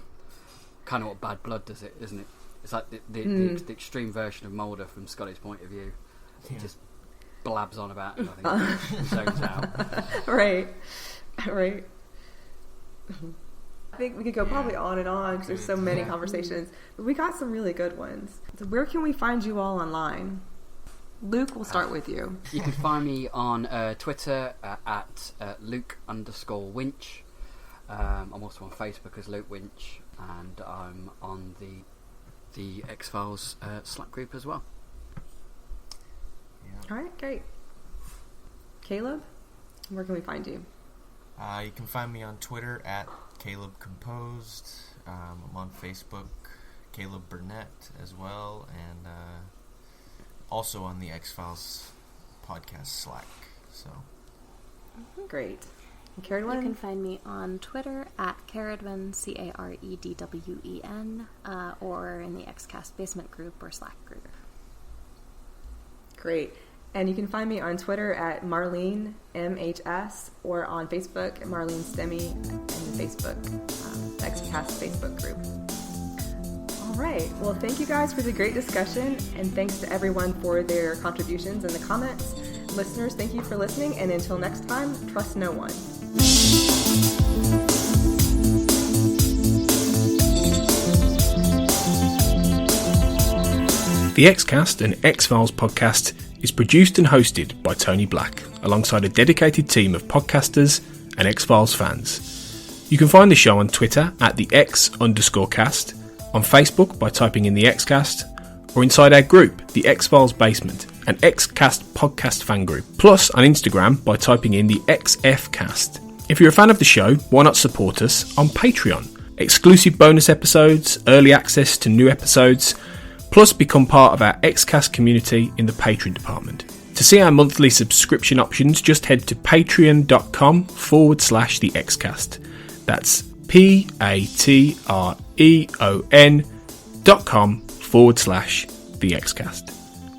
Bad Blood does, isn't it? It's like the extreme version of Mulder from Scully's point of view. He just blabs on about nothing and zones out. Right. I think we could go probably on and on because there's so many conversations, but we got some really good ones. So where can we find you all online? Luke, we'll start with you. You can find me on Twitter at Luke_Winch. I'm also on Facebook as Luke Winch, and I'm on the X-Files Slack group as well. All right, great. Caleb, where can we find you? You can find me on Twitter at Caleb Composed. I'm on Facebook, Caleb Burnett as well, and also on the X-Files podcast Slack. So great. Caredwen? You can find me on Twitter at Caredwen, Caredwen, or in the XCast basement group or Slack group. Great. And you can find me on Twitter at Marlene MHS or on Facebook at Marlene Stemme in the Facebook XCast Facebook group. All right. Well, thank you guys for the great discussion, and thanks to everyone for their contributions in the comments. Listeners, thank you for listening, and until next time, trust no one. The XCast, an X-Files podcast, is produced and hosted by Tony Black, alongside a dedicated team of podcasters and X-Files fans. You can find the show on Twitter at the X_cast, on Facebook by typing in the XCast, or inside our group, the X-Files Basement, an XCast podcast fan group, plus on Instagram by typing in the XFcast. If you're a fan of the show, why not support us on Patreon? Exclusive bonus episodes, early access to new episodes, plus become part of our XCast community in the Patreon department. To see our monthly subscription options, just head to patreon.com/the XCast. That's patreon.com/the XCast.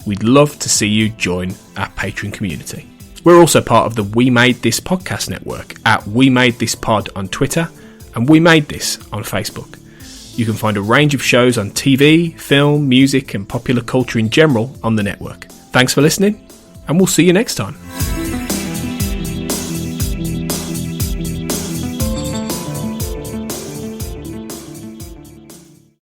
We'd love to see you join our Patreon community. We're also part of the We Made This podcast network at We Made This Pod on Twitter and We Made This on Facebook. You can find a range of shows on TV, film, music and popular culture in general on the network. Thanks for listening, and we'll see you next time.